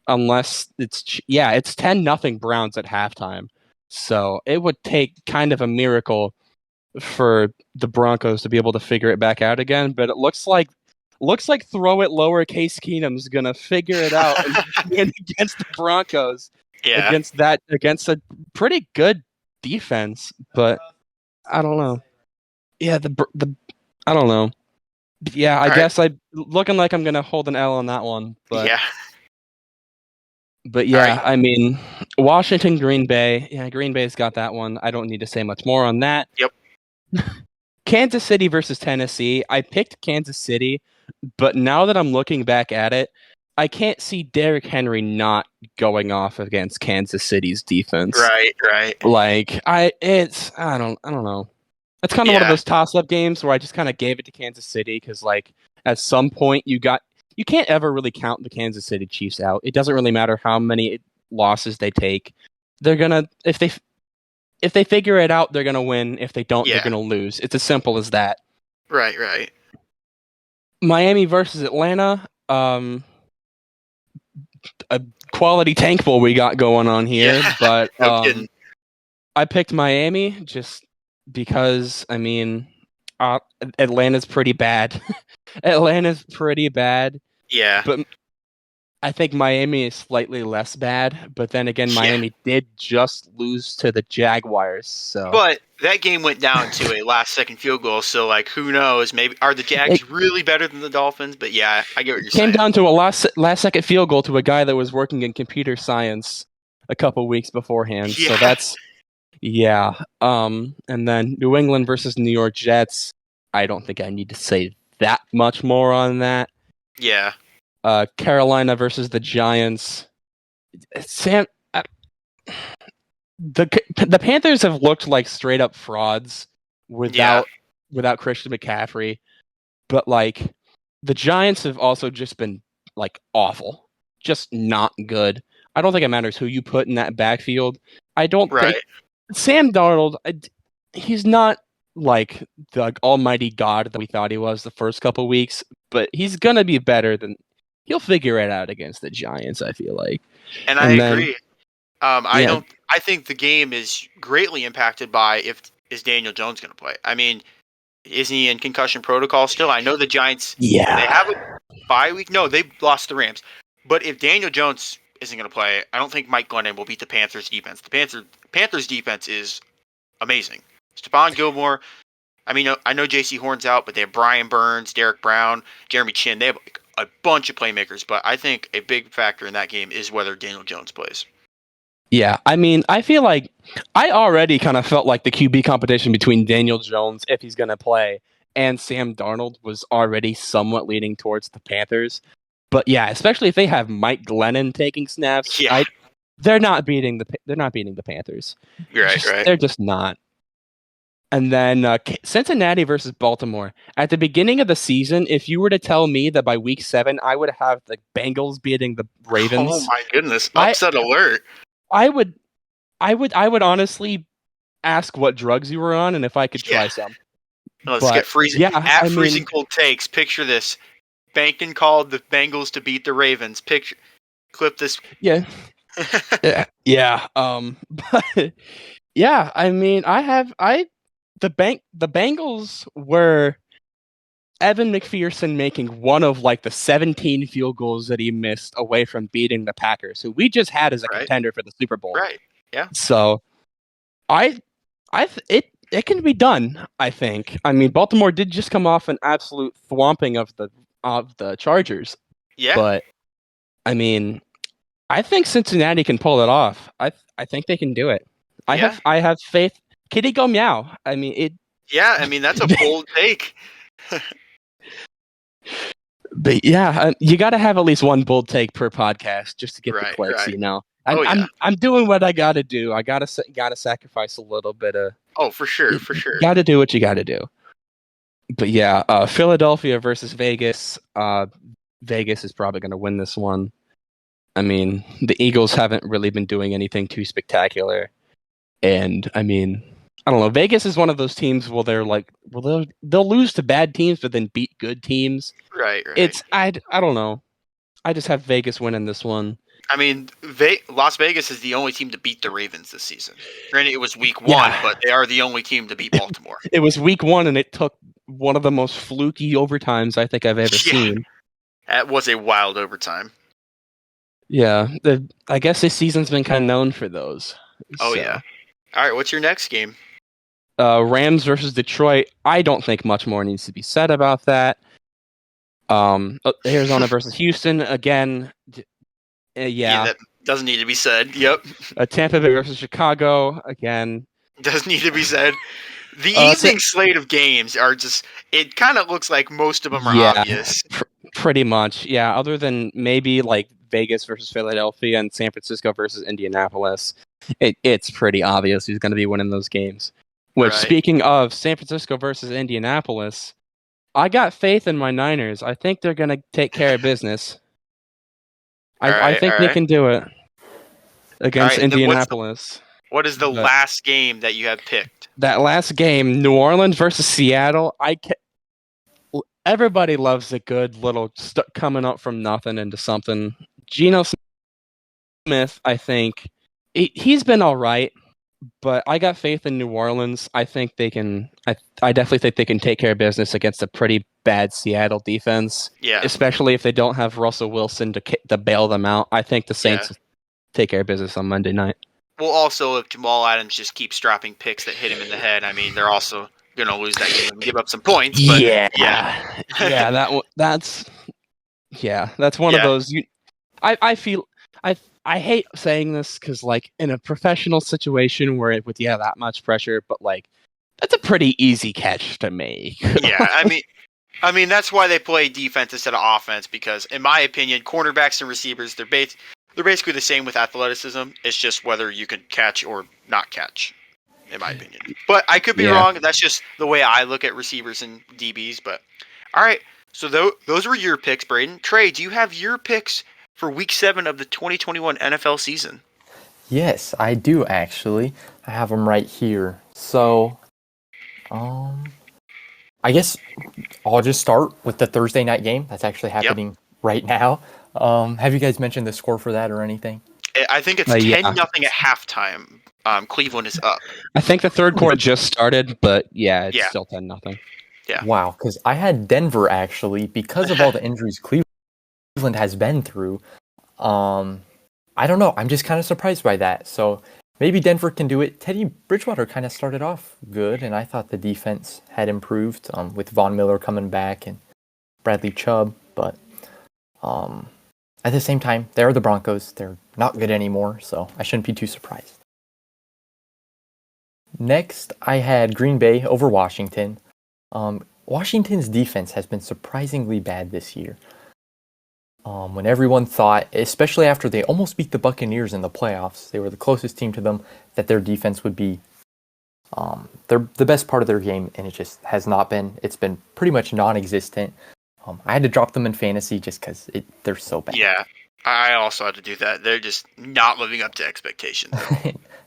unless it's 10-0 Browns at halftime. So it would take kind of a miracle for the Broncos to be able to figure it back out again, but it looks like throw it lower Case Keenum's gonna figure it out and win against the Broncos. Yeah. Against a pretty good defense, but I don't know. Yeah, I don't know. Yeah, I guess I'm looking like I'm gonna hold an L on that one. But yeah. But yeah, I mean, Washington, Green Bay. Yeah, Green Bay's got that one. I don't need to say much more on that. Yep. Kansas City versus Tennessee. I picked Kansas City, but now that I'm looking back at it, I can't see Derrick Henry not going off against Kansas City's defense. Right. Like I don't know. It's kind of one of those toss-up games where I just kind of gave it to Kansas City because, like, at some point you can't ever really count the Kansas City Chiefs out. It doesn't really matter how many losses they take. They're gonna if they figure it out, they're gonna win. If they don't, they're gonna lose. It's as simple as that. Right. Miami versus Atlanta. A quality tank bowl we got going on here, but No kidding. I picked Miami just because, I mean, Atlanta's pretty bad. Atlanta's pretty bad. Yeah. But I think Miami is slightly less bad, but then again, Miami did just lose to the Jaguars. So, but that game went down to a last-second field goal. So, like, who knows? Maybe are the Jags really better than the Dolphins? But yeah, I get what you're saying. Came down to a last-second field goal to a guy that was working in computer science a couple weeks beforehand. Yeah. So that's and then New England versus New York Jets. I don't think I need to say that much more on that. Yeah. Carolina versus the Giants. The Panthers have looked like straight up frauds without Christian McCaffrey, but like the Giants have also just been like awful, just not good. I don't think it matters who you put in that backfield. I don't think Sam Darnold. He's not like the almighty god that we thought he was the first couple weeks, but he's gonna be better than. He'll figure it out against the Giants, I feel like. And I agree. I think the game is greatly impacted by is Daniel Jones going to play. I mean, isn't he in concussion protocol still? I know the Giants. Yeah. They have a bye week. No, they lost the Rams. But if Daniel Jones isn't going to play, I don't think Mike Glennon will beat the Panthers defense. The Panthers defense is amazing. Stephon Gilmore. I mean, I know J.C. Horn's out, but they have Brian Burns, Derek Brown, Jeremy Chin. They have a bunch of playmakers, but I think a big factor in that game is whether Daniel Jones plays. Yeah, I mean, I feel like I already kind of felt like the QB competition between Daniel Jones, if he's going to play, and Sam Darnold was already somewhat leaning towards the Panthers. But yeah, especially if they have Mike Glennon taking snaps, they're not beating the Panthers. Right. They're just not. And then Cincinnati versus Baltimore. At the beginning of the season, if you were to tell me that by week 7 I would have the Bengals beating the Ravens, oh my goodness, upset alert! I would honestly ask what drugs you were on and if I could try some. Let's get freezing. Freezing cold takes. Picture this: Bankin called the Bengals to beat the Ravens. Clip this. Yeah. Yeah. But yeah, I mean, the Bengals were Evan McPherson making one of like the 17 field goals that he missed away from beating the Packers, who we just had as a contender for the Super Bowl. Right. Yeah. So it can be done, I think. I mean, Baltimore did just come off an absolute thwomping of the Chargers. Yeah. But I mean, I think Cincinnati can pull it off. I think they can do it. I have faith. Kitty go meow. I mean it. Yeah, I mean that's a bold take. But yeah, you got to have at least one bold take per podcast just to get the clicks. You know, I'm doing what I got to do. I gotta sacrifice a little bit of. Oh, for sure. Got to do what you got to do. But yeah, Philadelphia versus Vegas. Vegas is probably going to win this one. I mean, the Eagles haven't really been doing anything too spectacular, and I mean. I don't know. Vegas is one of those teams where they'll lose to bad teams, but then beat good teams. Right. I don't know. I just have Vegas winning this one. I mean, Las Vegas is the only team to beat the Ravens this season. Granted, it was week 1, but they are the only team to beat Baltimore. It was week 1, and it took one of the most fluky overtimes I think I've ever seen. That was a wild overtime. Yeah, I guess this season's been kind of known for those. Oh yeah. All right, what's your next game? Rams versus Detroit. I don't think much more needs to be said about that. Arizona versus Houston again. That doesn't need to be said. Yep. Tampa Bay versus Chicago again. Doesn't need to be said. The evening slate of games are just. It kind of looks like most of them are obvious. Pretty much, yeah. Other than maybe like Vegas versus Philadelphia and San Francisco versus Indianapolis, it's pretty obvious who's going to be winning those games. Which, speaking of San Francisco versus Indianapolis, I got faith in my Niners. I think they're going to take care of business. I think they can do it against Indianapolis. What is the last game that you have picked? That last game, New Orleans versus Seattle. Everybody loves a good little coming up from nothing into something. Geno Smith, I think, he's been all right, but I got faith in New Orleans. I think they can. I definitely think they can take care of business against a pretty bad Seattle defense. Yeah. Especially if they don't have Russell Wilson to bail them out. I think the Saints will take care of business on Monday night. Well, also, if Jamal Adams just keeps dropping picks that hit him in the head, I mean, they're also going to lose that game and give up some points. But that's one of those. I feel I hate saying this because, like, in a professional situation where with that much pressure, but like that's a pretty easy catch to make. Yeah, I mean that's why they play defense instead of offense, because in my opinion, cornerbacks and receivers they're basically the same with athleticism. It's just whether you can catch or not catch, in my opinion. But I could be wrong. That's just the way I look at receivers and DBs. But all right, so those were your picks, Braden. Trey, do you have your picks for Week 7 of the 2021 NFL season? Yes, I do actually. I have them right here. So, I guess I'll just start with the Thursday night game that's actually happening right now. Have you guys mentioned the score for that or anything? I think it's 10-0 at halftime. Cleveland is up. I think the third quarter just started, but it's still 10-0. Yeah. Wow, because I had Denver actually because of all the injuries Cleveland has been through. I don't know. I'm just kind of surprised by that. So maybe Denver can do it. Teddy Bridgewater kind of started off good, and I thought the defense had improved with Von Miller coming back and Bradley Chubb. But at the same time, they're the Broncos. They're not good anymore, so I shouldn't be too surprised. Next, I had Green Bay over Washington. Washington's defense has been surprisingly bad this year. When everyone thought, especially after they almost beat the Buccaneers in the playoffs, they were the closest team to them, that their defense would be the best part of their game, and it just has not been. It's been pretty much non-existent. I had to drop them in fantasy just because they're so bad. Yeah, I also had to do that. They're just not living up to expectations.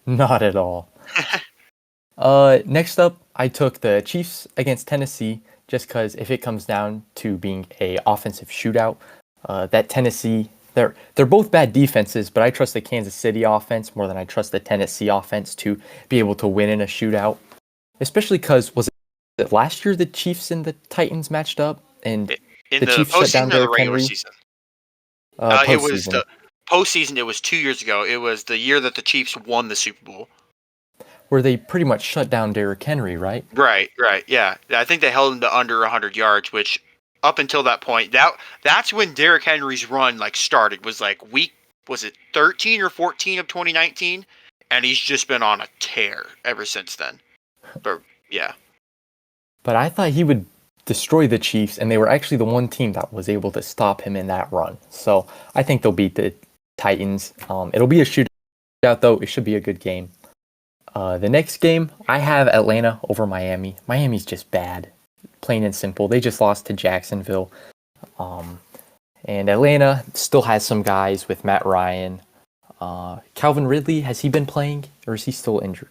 Not at all. Next up, I took the Chiefs against Tennessee just because if it comes down to being a offensive shootout, that Tennessee, they're both bad defenses, but I trust the Kansas City offense more than I trust the Tennessee offense to be able to win in a shootout. Especially because, was it last year the Chiefs and the Titans matched up? And in the Chiefs shut down postseason or the Derrick regular Henry? season? It was the postseason. It was 2 years ago. It was the year that the Chiefs won the Super Bowl. Where they pretty much shut down Derrick Henry, right? Right, yeah. I think they held him to under 100 yards, which up until that point, that's when Derrick Henry's run started. Was was it 13 or 14 of 2019? And he's just been on a tear ever since then. But yeah. But I thought he would destroy the Chiefs, and they were actually the one team that was able to stop him in that run. So I think they'll beat the Titans. It'll be a shootout, though. It should be a good game. The next game, I have Atlanta over Miami. Miami's just bad, plain and simple. They just lost to Jacksonville. And Atlanta still has some guys with Matt Ryan. Calvin Ridley, has he been playing, or is he still injured?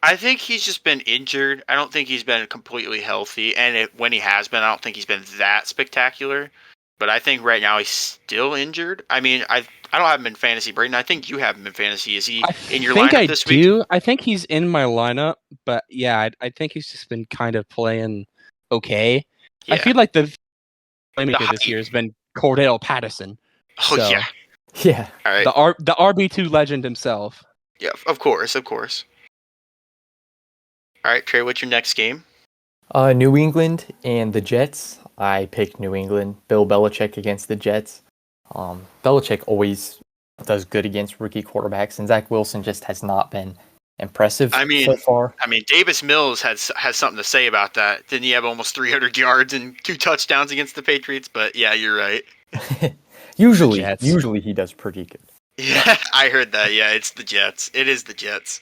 I think he's just been injured. I don't think he's been completely healthy. And when he has been, I don't think he's been that spectacular. But I think right now he's still injured. I mean, I don't have him in fantasy, Braden. I think you have him in fantasy. Is he in your lineup this week? I do. I think he's in my lineup. But yeah, I think he's just been kind of playing okay. Yeah. I feel like the playmaker this year has been Cordell Patterson. Oh, so, yeah. Yeah. All right. The RB2 legend himself. Yeah, of course. All right, Trey, what's your next game? New England and the Jets. I picked New England. Bill Belichick against the Jets. Belichick always does good against rookie quarterbacks, and Zach Wilson just has not been impressive so far. I mean, Davis Mills has something to say about that. Didn't he have almost 300 yards and 2 touchdowns against the Patriots? But yeah, you're right. Usually he does pretty good. Yeah, I heard that. Yeah, it's the Jets. It is the Jets.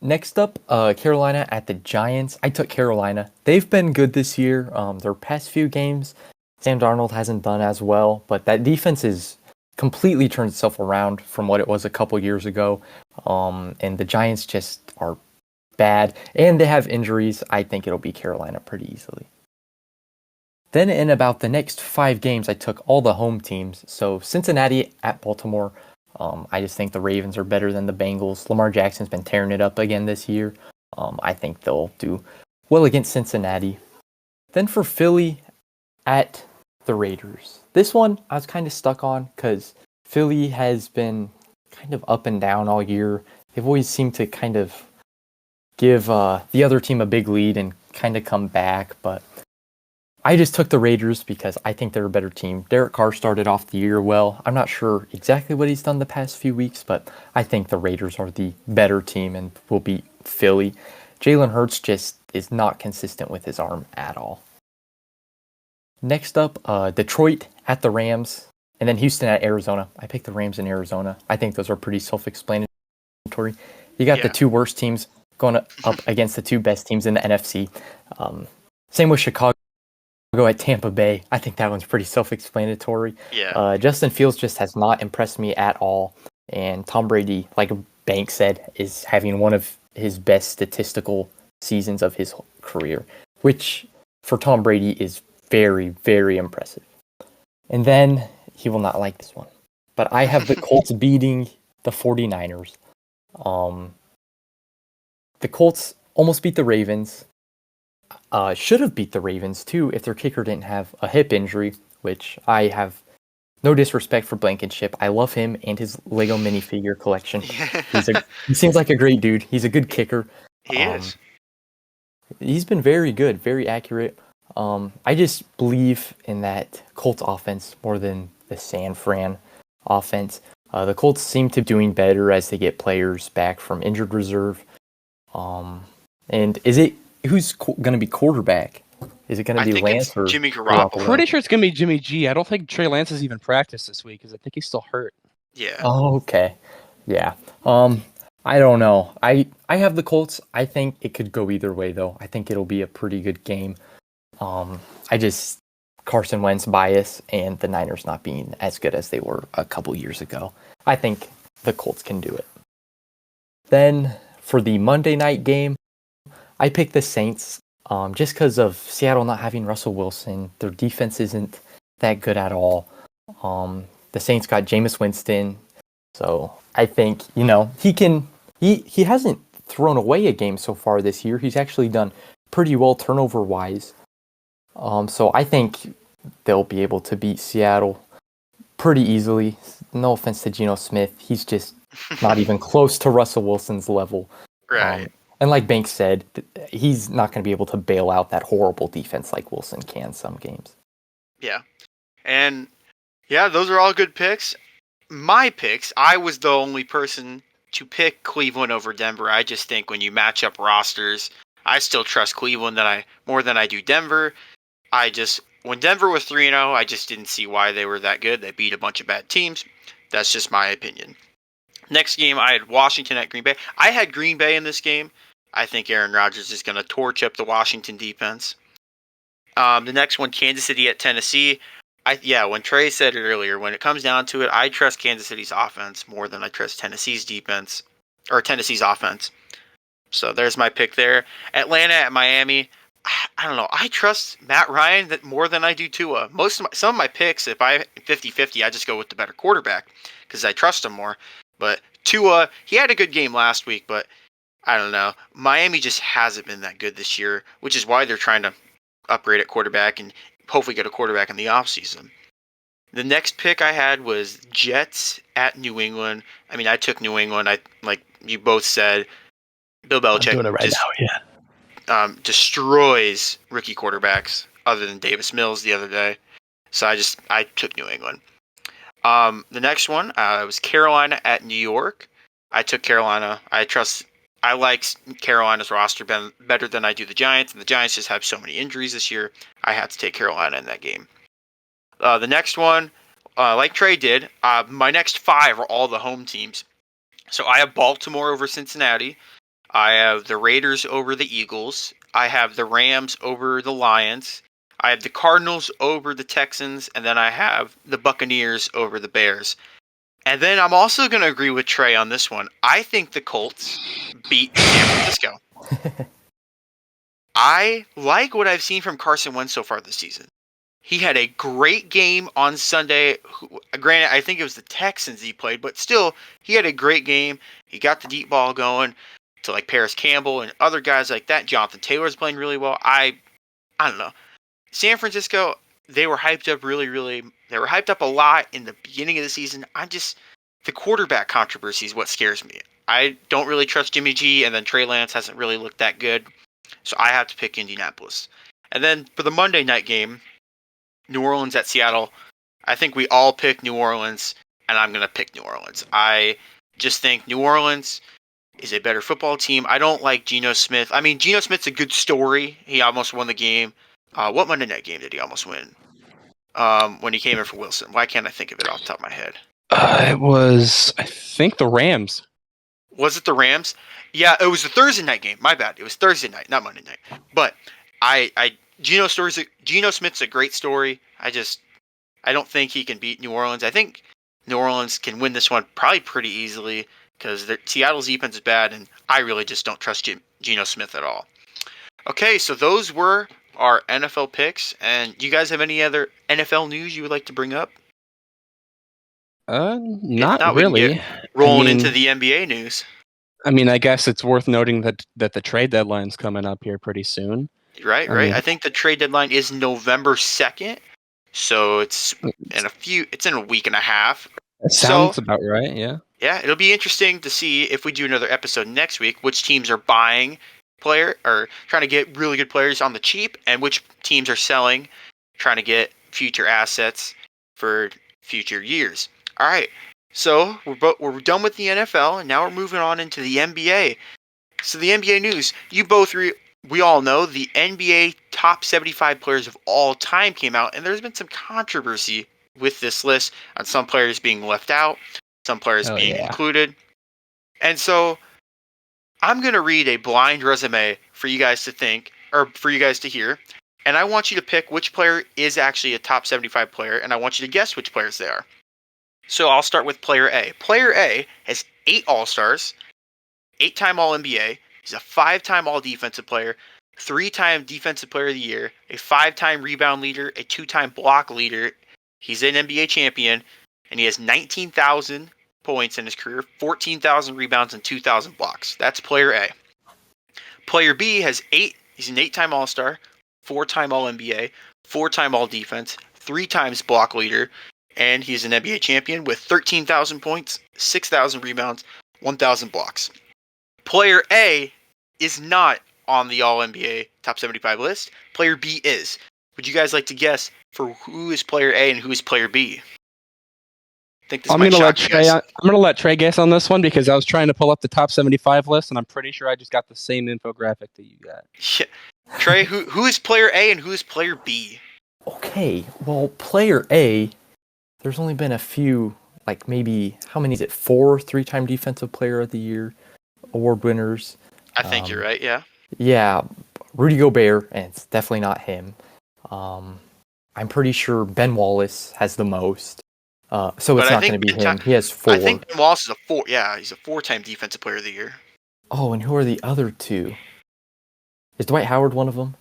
Next up, Carolina at the Giants. I took Carolina. They've been good this year. Their past few games, Sam Darnold hasn't done as well, but that defense is completely turned itself around from what it was a couple years ago. And the Giants just are bad, and they have injuries. I think it'll be Carolina pretty easily. Then in about the next 5 games, I took all the home teams. So Cincinnati at Baltimore, I just think the Ravens are better than the Bengals. Lamar Jackson's been tearing it up again this year. I think they'll do well against Cincinnati. Then for Philly at the Raiders. This one I was kind of stuck on because Philly has been kind of up and down all year. They've always seemed to kind of give the other team a big lead and kind of come back, but I just took the Raiders because I think they're a better team. Derek Carr started off the year well. I'm not sure exactly what he's done the past few weeks, but I think the Raiders are the better team and will beat Philly. Jalen Hurts just is not consistent with his arm at all. Next up, Detroit at the Rams, and then Houston at Arizona. I picked the Rams in Arizona. I think those are pretty self-explanatory. You got the two worst teams going up against the two best teams in the NFC. Same with Chicago at Tampa Bay. I think that one's pretty self-explanatory. Yeah. Justin Fields just has not impressed me at all. And Tom Brady, like Bank said, is having one of his best statistical seasons of his career, which for Tom Brady is very, very impressive. And then he will not like this one, but I have the Colts beating the 49ers. The Colts almost beat the Ravens. Should have beat the Ravens too if their kicker didn't have a hip injury, which I have no disrespect for Blankenship. I love him and his Lego minifigure collection. He seems like a great dude. He's a good kicker. He is. He's been very good, very accurate. I just believe in that Colts offense more than the San Fran offense. The Colts seem to be doing better as they get players back from injured reserve. And who's going to be quarterback? Is it going to be Lance or Jimmy Garoppolo? I'm pretty sure it's going to be Jimmy G. I don't think Trey Lance has even practiced this week because I think he's still hurt. Yeah. Oh, okay. Yeah. I don't know. I have the Colts. I think it could go either way, though. I think it'll be a pretty good game. Carson Wentz bias and the Niners not being as good as they were a couple years ago. I think the Colts can do it. Then for the Monday night game, I picked the Saints just because of Seattle not having Russell Wilson. Their defense isn't that good at all. The Saints got Jameis Winston, so I think he hasn't thrown away a game so far this year. He's actually done pretty well turnover wise. So I think they'll be able to beat Seattle pretty easily. No offense to Geno Smith, he's just not even close to Russell Wilson's level. Right. And like Banks said, he's not going to be able to bail out that horrible defense like Wilson can some games. Yeah. And yeah, those are all good picks. My picks, I was the only person to pick Cleveland over Denver. I just think when you match up rosters, I still trust Cleveland more than I do Denver. When Denver was 3-0, I just didn't see why they were that good. They beat a bunch of bad teams. That's just my opinion. Next game, I had Washington at Green Bay. I had Green Bay in this game. I think Aaron Rodgers is going to torch up the Washington defense. The next one, Kansas City at Tennessee. When Trey said it earlier, when it comes down to it, I trust Kansas City's offense more than I trust Tennessee's defense or Tennessee's offense. So there's my pick there. Atlanta at Miami. I don't know. I trust Matt Ryan more than I do Tua. Some of my picks, if I 50-50, I just go with the better quarterback because I trust him more. But Tua, he had a good game last week, but I don't know. Miami just hasn't been that good this year, which is why they're trying to upgrade at quarterback and hopefully get a quarterback in the offseason. The next pick I had was Jets at New England. I mean, I took New England. Like you both said, Bill Belichick I'm doing it right now, yeah. Destroys rookie quarterbacks other than Davis Mills the other day. So I took New England. The next one was Carolina at New York. I took Carolina. I like Carolina's roster better than I do the Giants, and the Giants just have so many injuries this year. I had to take Carolina in that game. The next one, like Trey did, my next 5 are all the home teams. So I have Baltimore over Cincinnati. I have the Raiders over the Eagles. I have the Rams over the Lions. I have the Cardinals over the Texans. And then I have the Buccaneers over the Bears. And then I'm also going to agree with Trey on this one. I think the Colts beat San Francisco. I like what I've seen from Carson Wentz so far this season. He had a great game on Sunday. Granted, I think it was the Texans he played, but still, he had a great game. He got the deep ball going to like Paris Campbell and other guys like that. Jonathan Taylor's playing really well. I don't know. San Francisco, they were hyped up they were hyped up a lot in the beginning of the season. The quarterback controversy is what scares me. I don't really trust Jimmy G, and then Trey Lance hasn't really looked that good. So I have to pick Indianapolis. And then for the Monday night game, New Orleans at Seattle, I think we all pick New Orleans, and I'm going to pick New Orleans. I just think New Orleans is a better football team. I don't like Geno Smith. I mean, Geno Smith's a good story. He almost won the game. What Monday night game did he almost win? When he came in for Wilson. Why can't I think of it off the top of my head? It was, I think, the Rams. Was it the Rams? Yeah, it was the Thursday night game. My bad. It was Thursday night, not Monday night. But Geno Smith's a great story. I don't think he can beat New Orleans. I think New Orleans can win this one probably pretty easily because Seattle's defense is bad, and I really just don't trust Geno Smith at all. Okay, so those were our NFL picks. And do you guys have any other NFL news you would like to bring up? Not really. Rolling into the NBA news. I mean, I guess it's worth noting that the trade deadline's coming up here pretty soon. Right. I think the trade deadline is November 2nd. So it's in a week and a half. That sounds about right, yeah. Yeah, it'll be interesting to see if we do another episode next week, which teams are buying player or trying to get really good players on the cheap, and which teams are selling, trying to get future assets for future years. All right, so we're done with the NFL, and now we're moving on into the NBA. So the NBA news, we all know the NBA top 75 players of all time came out, and there's been some controversy with this list on some players being left out, some players being included. And so I'm going to read a blind resume for you guys to think, or for you guys to hear, and I want you to pick which player is actually a top 75 player, and I want you to guess which players they are. So I'll start with player A. Player A has 8 All-Stars, 8-time All-NBA, he's a 5-time All-Defensive player, 3-time Defensive Player of the Year, a 5-time rebound leader, a 2-time block leader. He's an NBA champion, and he has 19,000 points in his career, 14,000 rebounds, and 2,000 blocks. That's player A. Player B has 8. He's an 8-time All-Star, 4-time All-NBA, 4-time All-Defense, 3 times block leader, and he's an NBA champion with 13,000 points, 6,000 rebounds, 1,000 blocks. Player A is not on the All-NBA top 75 list. Player B is. Would you guys like to guess for who is player A and who is player B? I'm going to let Trey guess on this one because I was trying to pull up the top 75 list, and I'm pretty sure I just got the same infographic that you got. Yeah. Trey, who is player A and who is player B? Okay, well, player A, there's only been a few, like maybe, how many is it? 4 3-time Defensive Player of the Year award winners. I think you're right, yeah. Yeah, Rudy Gobert, and it's definitely not him. I'm pretty sure Ben Wallace has the most. So it's not going to be him. He has 4. I think Ben Wallace is a 4. Yeah, he's a 4-time Defensive Player of the Year. Oh, and who are the other 2? Is Dwight Howard one of them?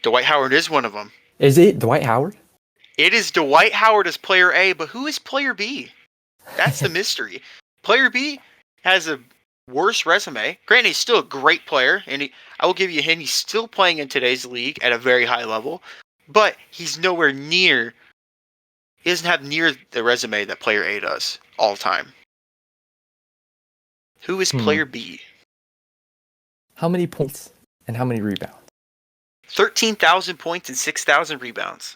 Dwight Howard is one of them. Is it Dwight Howard? It is Dwight Howard as player A, but who is player B? That's the mystery. Player B has a worse resume. Granted, he's still a great player, and I will give you a hint, he's still playing in today's league at a very high level, but he's nowhere near, he doesn't have near the resume that player A does all time. Who is player B? How many points and how many rebounds? 13,000 points and 6,000 rebounds.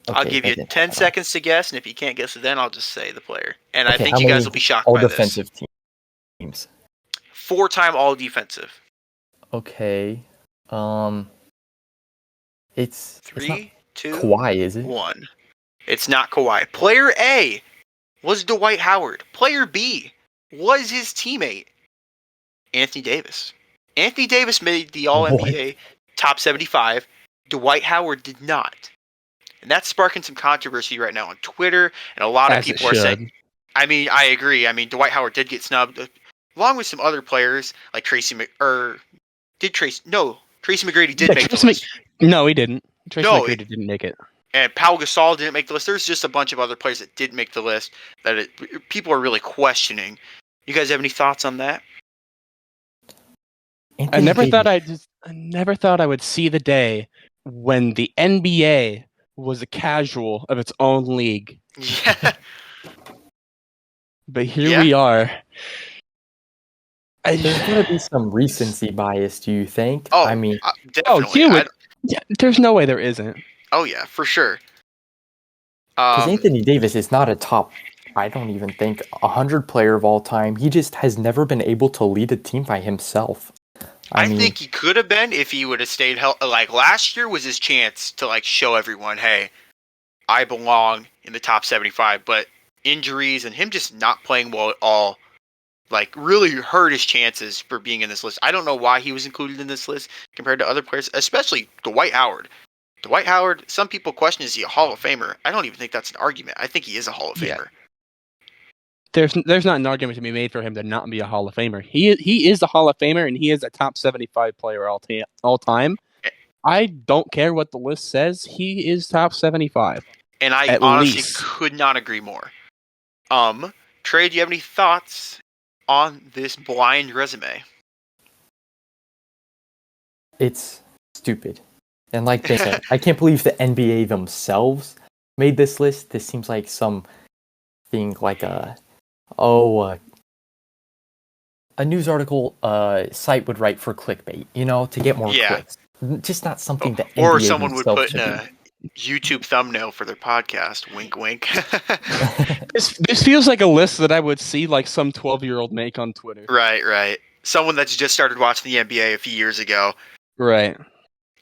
Okay, I'll give you 10 seconds to guess, and if you can't guess it then, I'll just say the player. And I think you guys will be shocked by this. All defensive teams. 4-time all-defensive. Okay. It's 3, 2, Kawhi, is it? 1. It's not Kawhi. Player A was Dwight Howard. Player B was his teammate, Anthony Davis. Anthony Davis made the All-NBA top 75. Dwight Howard did not. And that's sparking some controversy right now on Twitter, and a lot of people are saying, I mean, I agree. I mean, Dwight Howard did get snubbed, along with some other players, like Tracy McGrady did make the list. No, he didn't. Tracy McGrady didn't make it. And Pau Gasol didn't make the list. There's just a bunch of other players that did make the list that people are really questioning. You guys have any thoughts on that? I never thought I would see the day when the NBA was a casual of its own league. Yeah. But here we are. There's going to be some recency bias, do you think? Oh, I mean, definitely. There's no way there isn't. Oh, yeah, for sure. Because Anthony Davis is not a top, I don't even think, 100 player of all time. He just has never been able to lead a team by himself. I think he could have been if he would have stayed healthy. Like, last year was his chance to, like, show everyone, hey, I belong in the top 75. But injuries and him just not playing well at all, like, really hurt his chances for being in this list. I don't know why he was included in this list compared to other players, especially Dwight Howard. Dwight Howard, some people question, is he a Hall of Famer? I don't even think that's an argument. I think he is a Hall of Famer. There's not an argument to be made for him to not be a Hall of Famer. He is a Hall of Famer, and he is a top 75 player all time. I don't care what the list says. He is top 75. And I honestly could not agree more. Trey, do you have any thoughts on this blind resume? It's stupid. And like they said, I can't believe the NBA themselves made this list. This seems like something like a news article site would write for clickbait, to get more clicks. Just not something that NBA or someone would put in should a YouTube thumbnail for their podcast. Wink, wink. This feels like a list that I would see like some 12-year-old make on Twitter. Right. Someone that's just started watching the NBA a few years ago. Right.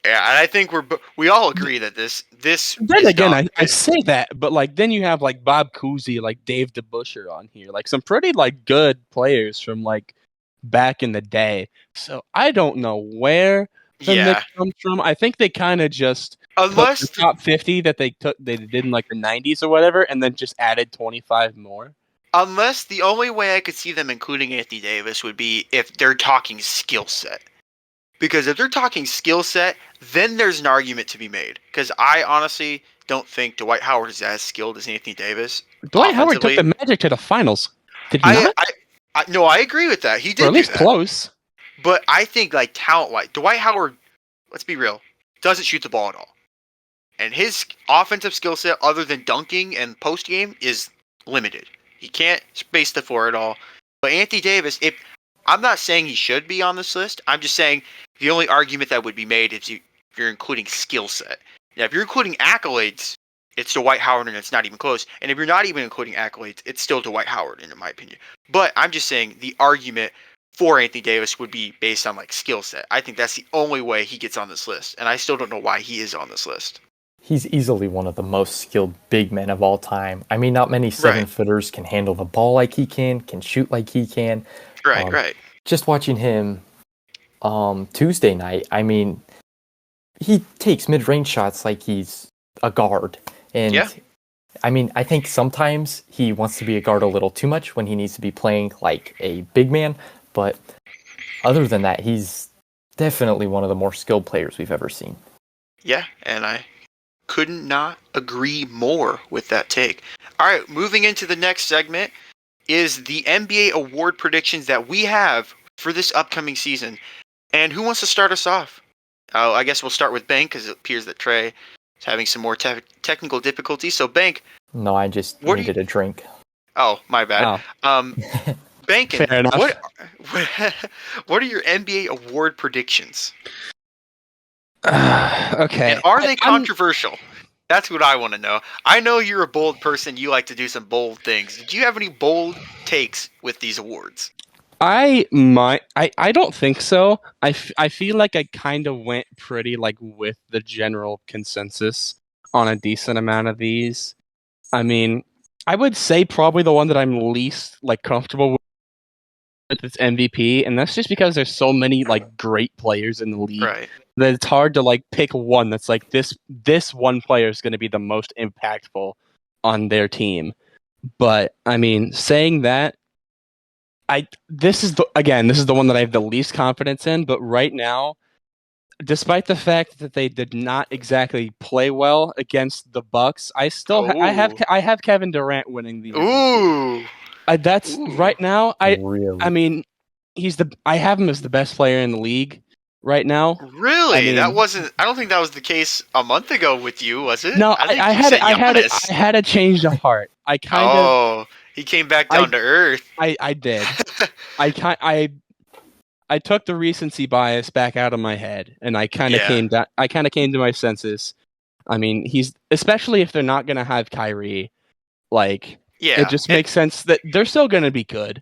Yeah, and I think we all agree that this. Then again, I say that, but like then you have like Bob Cousy, like Dave DeBusschere on here, like some pretty like good players from like back in the day. So I don't know where the mix comes from. I think they kind of just took the top 50 that they did in like the 90s or whatever, and then just added 25 more. Unless the only way I could see them including Anthony Davis would be if they're talking skill set. Because if they're talking skill set, then there's an argument to be made. Because I honestly don't think Dwight Howard is as skilled as Anthony Davis. Dwight Howard took the Magic to the finals. Did he not? No, I agree with that. He did, or at least close. But I think, like, talent-wise, Dwight Howard, let's be real, doesn't shoot the ball at all. And his offensive skill set, other than dunking and post-game, is limited. He can't space the floor at all. But Anthony Davis, I'm not saying he should be on this list. I'm just saying the only argument that would be made is if you're including skill set. Now, if you're including accolades, it's Dwight Howard, and it's not even close. And if you're not even including accolades, it's still Dwight Howard, in my opinion. But I'm just saying the argument for Anthony Davis would be based on like skill set. I think that's the only way he gets on this list, and I still don't know why he is on this list. He's easily one of the most skilled big men of all time. I mean, not many 7-footers can handle the ball like he can shoot like he can. Right. Just watching him Tuesday night, I mean, he takes mid-range shots like he's a guard. And I mean, I think sometimes he wants to be a guard a little too much when he needs to be playing like a big man. But other than that, he's definitely one of the more skilled players we've ever seen. Yeah, and I couldn't not agree more with that take. All right, moving into the next segment is the NBA award predictions that we have for this upcoming season. And who wants to start us off? I guess we'll start with Bank, because it appears that Trey is having some more technical difficulties. So, Bank. No, I just needed a drink. Oh, my bad. Oh. Bankin, fair enough. What are your NBA award predictions? Okay. And are they controversial? That's what I want to know. I know you're a bold person. You like to do some bold things. Did you have any bold takes with these awards? I don't think so. I feel like I kind of went pretty like with the general consensus on a decent amount of these. I mean, I would say probably the one that I'm least like comfortable with is MVP, and that's just because there's so many like great players in the league that it's hard to like pick one that's like this one player is going to be the most impactful on their team. But I mean, saying that, this is the one that I have the least confidence in. But right now, despite the fact that they did not exactly play well against the Bucks, I have Kevin Durant winning the MVP. Ooh. That's Ooh. right now. Really? I mean, I have him as the best player in the league right now. Really? I mean, I don't think that was the case a month ago with you, was it? No, I think I you had said I Giannis. had a change of heart. He came back down to earth. I did. I took the recency bias back out of my head, and I kind of came to my senses. I mean, especially if they're not going to have Kyrie, like it just makes sense that they're still going to be good.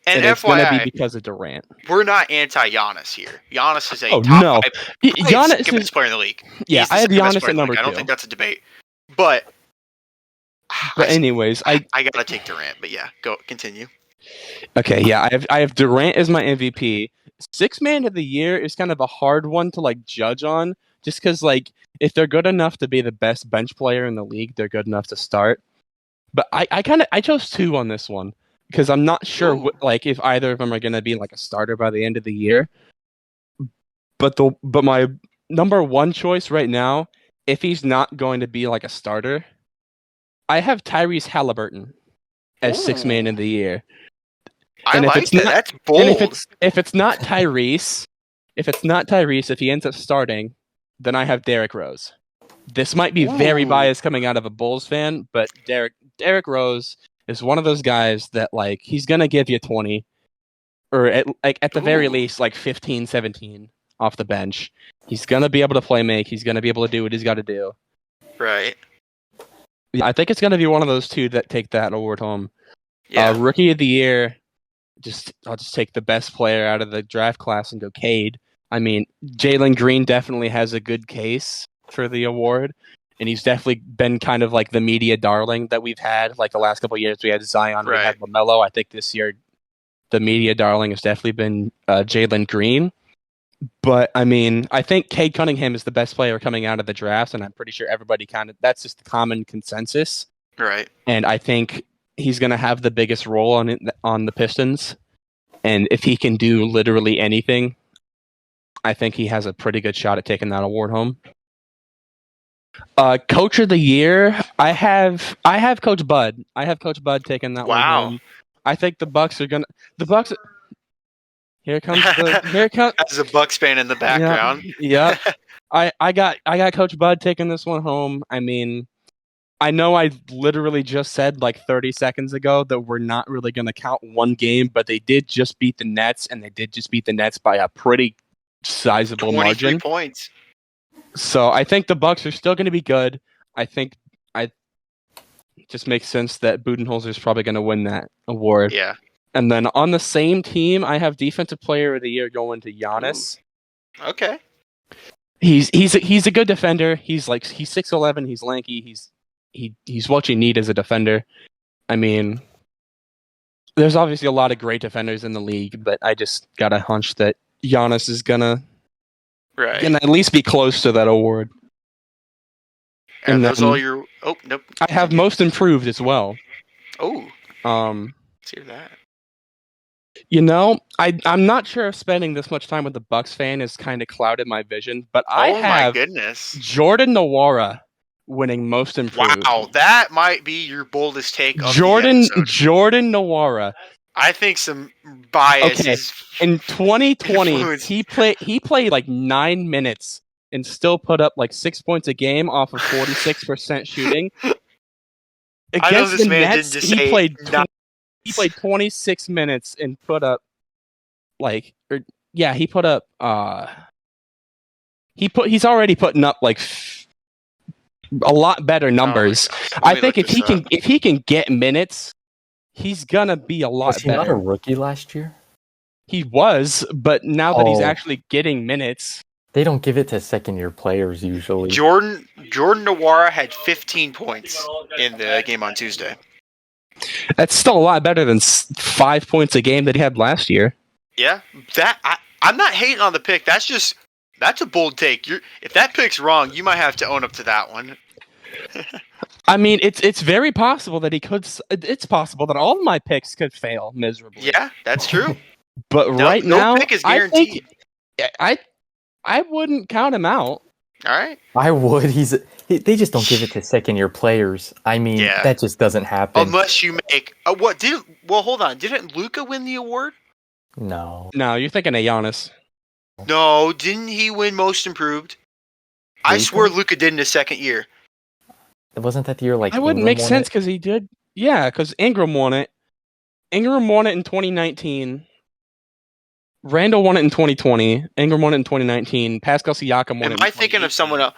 And it's going to be because of Durant. We're not anti-Giannis here. Giannis is a top 5. Giannis is player in the league. Yeah, I have Giannis at number 2. I don't think that's a debate. But anyways, I gotta take Durant. But yeah, continue. Okay, yeah, I have Durant as my MVP. Sixth man of the year is kind of a hard one to like judge on, just because like if they're good enough to be the best bench player in the league, they're good enough to start. But I chose 2 on this one because I'm not sure like if either of them are going to be like a starter by the end of the year. But my number 1 choice right now, if he's not going to be like a starter, I have Tyrese Halliburton as sixth man of the year. I like that. That's bold. And if it's not Tyrese, if he ends up starting, then I have Derrick Rose. This might be very biased coming out of a Bulls fan, but Derrick Rose is one of those guys that like he's gonna give you 20, or at the very least like 15, 17 off the bench. He's gonna be able to play make. He's gonna be able to do what he's got to do. Right. Yeah, I think it's gonna be one of those 2 that take that award home. Yeah. Rookie of the year. I'll just take the best player out of the draft class and go Cade. I mean, Jalen Green definitely has a good case for the award, and he's definitely been kind of like the media darling that we've had. Like the last couple of years, we had Zion, we had LaMelo. I think this year, the media darling has definitely been Jalen Green. But I mean, I think Cade Cunningham is the best player coming out of the draft, and I'm pretty sure everybody that's just the common consensus. Right. And I think he's going to have the biggest role on the Pistons. And if he can do literally anything, I think he has a pretty good shot at taking that award home. Coach of the year, I have Coach Bud. I have Coach Bud taking that one home. I think the Bucks. Here comes. As a Bucks fan in the background. Yeah. I got Coach Bud taking this one home. I mean, I know I literally just said like 30 seconds ago that we're not really going to count one game, but they did just beat the Nets, and they did just beat the Nets by a pretty sizable 23 margin. Points. So I think the Bucks are still going to be good. I think it just makes sense that Budenholzer is probably going to win that award. Yeah. And then on the same team, I have Defensive Player of the Year going to Giannis. Ooh. Okay. He's a good defender. He's 6'11". He's lanky. He's what you need as a defender. I mean, there's obviously a lot of great defenders in the league, but I just got a hunch that Giannis is gonna at least be close to that award. And those all your... Oh, nope. I have Most Improved as well. Oh. Let's hear that. You know, I'm not sure if spending this much time with the Bucks fan has kind of clouded my vision, but I have my goodness. Jordan Nwora winning Most Improved. Wow, that might be your boldest take of Jordan the episode. Jordan Nwora. I think some bias is in 2020 he played like 9 minutes and still put up like 6 points a game off of 46% shooting. I know this man Nets, didn't just he played 26 minutes and put up he's already putting up like a lot better numbers. I think if he can get minutes, he's gonna be a lot better. Was he not a rookie last year? He was, but now that he's actually getting minutes, they don't give it to second-year players usually. Jordan Nwora had 15 points in the game on Tuesday. That's still a lot better than 5 points a game that he had last year. Yeah, I'm not hating on the pick. That's a bold take. If that pick's wrong, you might have to own up to that one. I mean, it's very possible that he could. It's possible that all of my picks could fail miserably. Yeah, that's true. But right now, no pick is guaranteed. I wouldn't count him out. All right. I would. They just don't give it to second-year players. I mean, Yeah. that just doesn't happen. Unless you make hold on. Didn't Luka win the award? No. No, you're thinking of Giannis. No, didn't he win most improved? I Luka? swear Luka did in his second year. Wasn't that the year like That wouldn't Ingram make won sense it? because he did. Yeah, because Ingram won it. Ingram won it in 2019. Randall won it in 2020. Ingram won it in 2019. Pascal Siakam won it. Am I thinking of someone else?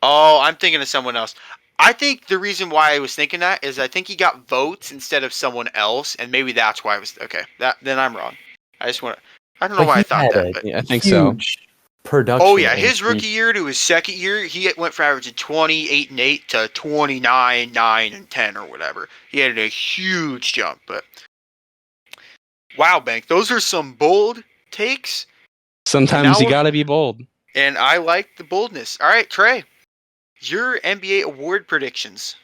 Oh, I'm thinking of someone else. I think the reason why I was thinking that is I think he got votes instead of someone else, and maybe that's why I was okay. Then I'm wrong. I don't know why I thought that. But, Yeah, I think so. Production. oh yeah, his increase. rookie year to his second year, he went from averaging 28 and 8 to 29, 9 and 10 or whatever. He had a huge jump. But wow, Bank, those are some bold takes, Sometimes you got to be bold. and I like the boldness. All right, Trey, your NBA award predictions.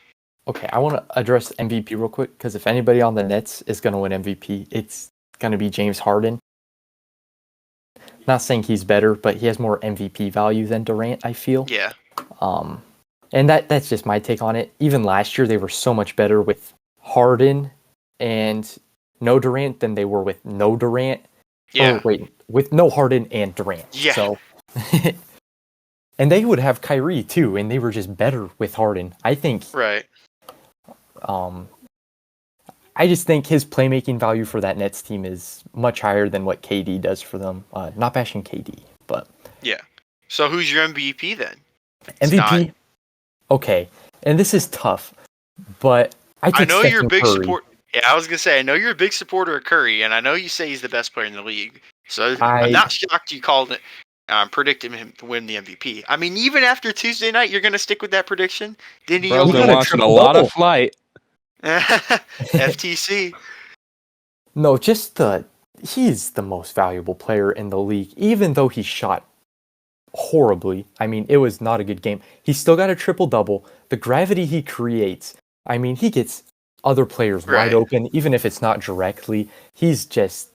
Okay, I want to address MVP real quick because if anybody on the Nets is going to win MVP, it's going to be James Harden. Not saying he's better, but he has more MVP value than Durant, I feel. Yeah. And that's just my take on it. Even last year, they were so much better with Harden and no Durant than they were with no Durant. Yeah. Oh, wait, with no Harden and Durant. Yeah. So, and they would have Kyrie too, and they were just better with Harden. I think. Right. I just think his playmaking value for that Nets team is much higher than what KD does for them. Not bashing KD, but Yeah. So who's your MVP then? MVP. Okay, and this is tough, but I know you're a big Curry. support. Yeah, I was gonna say I know you're a big supporter of Curry, and I know you say he's the best player in the league. So I'm not shocked you called it. Predicted him to win the MVP. I mean, even after Tuesday night, you're gonna stick with that prediction? Didn't he? Bro's been got a watching a triple lot double. of Flight. FTC. No, he's the most valuable player in the league, even though he shot horribly. I mean, it was not a good game. He still got a triple-double. The gravity he creates, I mean, he gets other players Right. wide open, even if it's not directly. He's just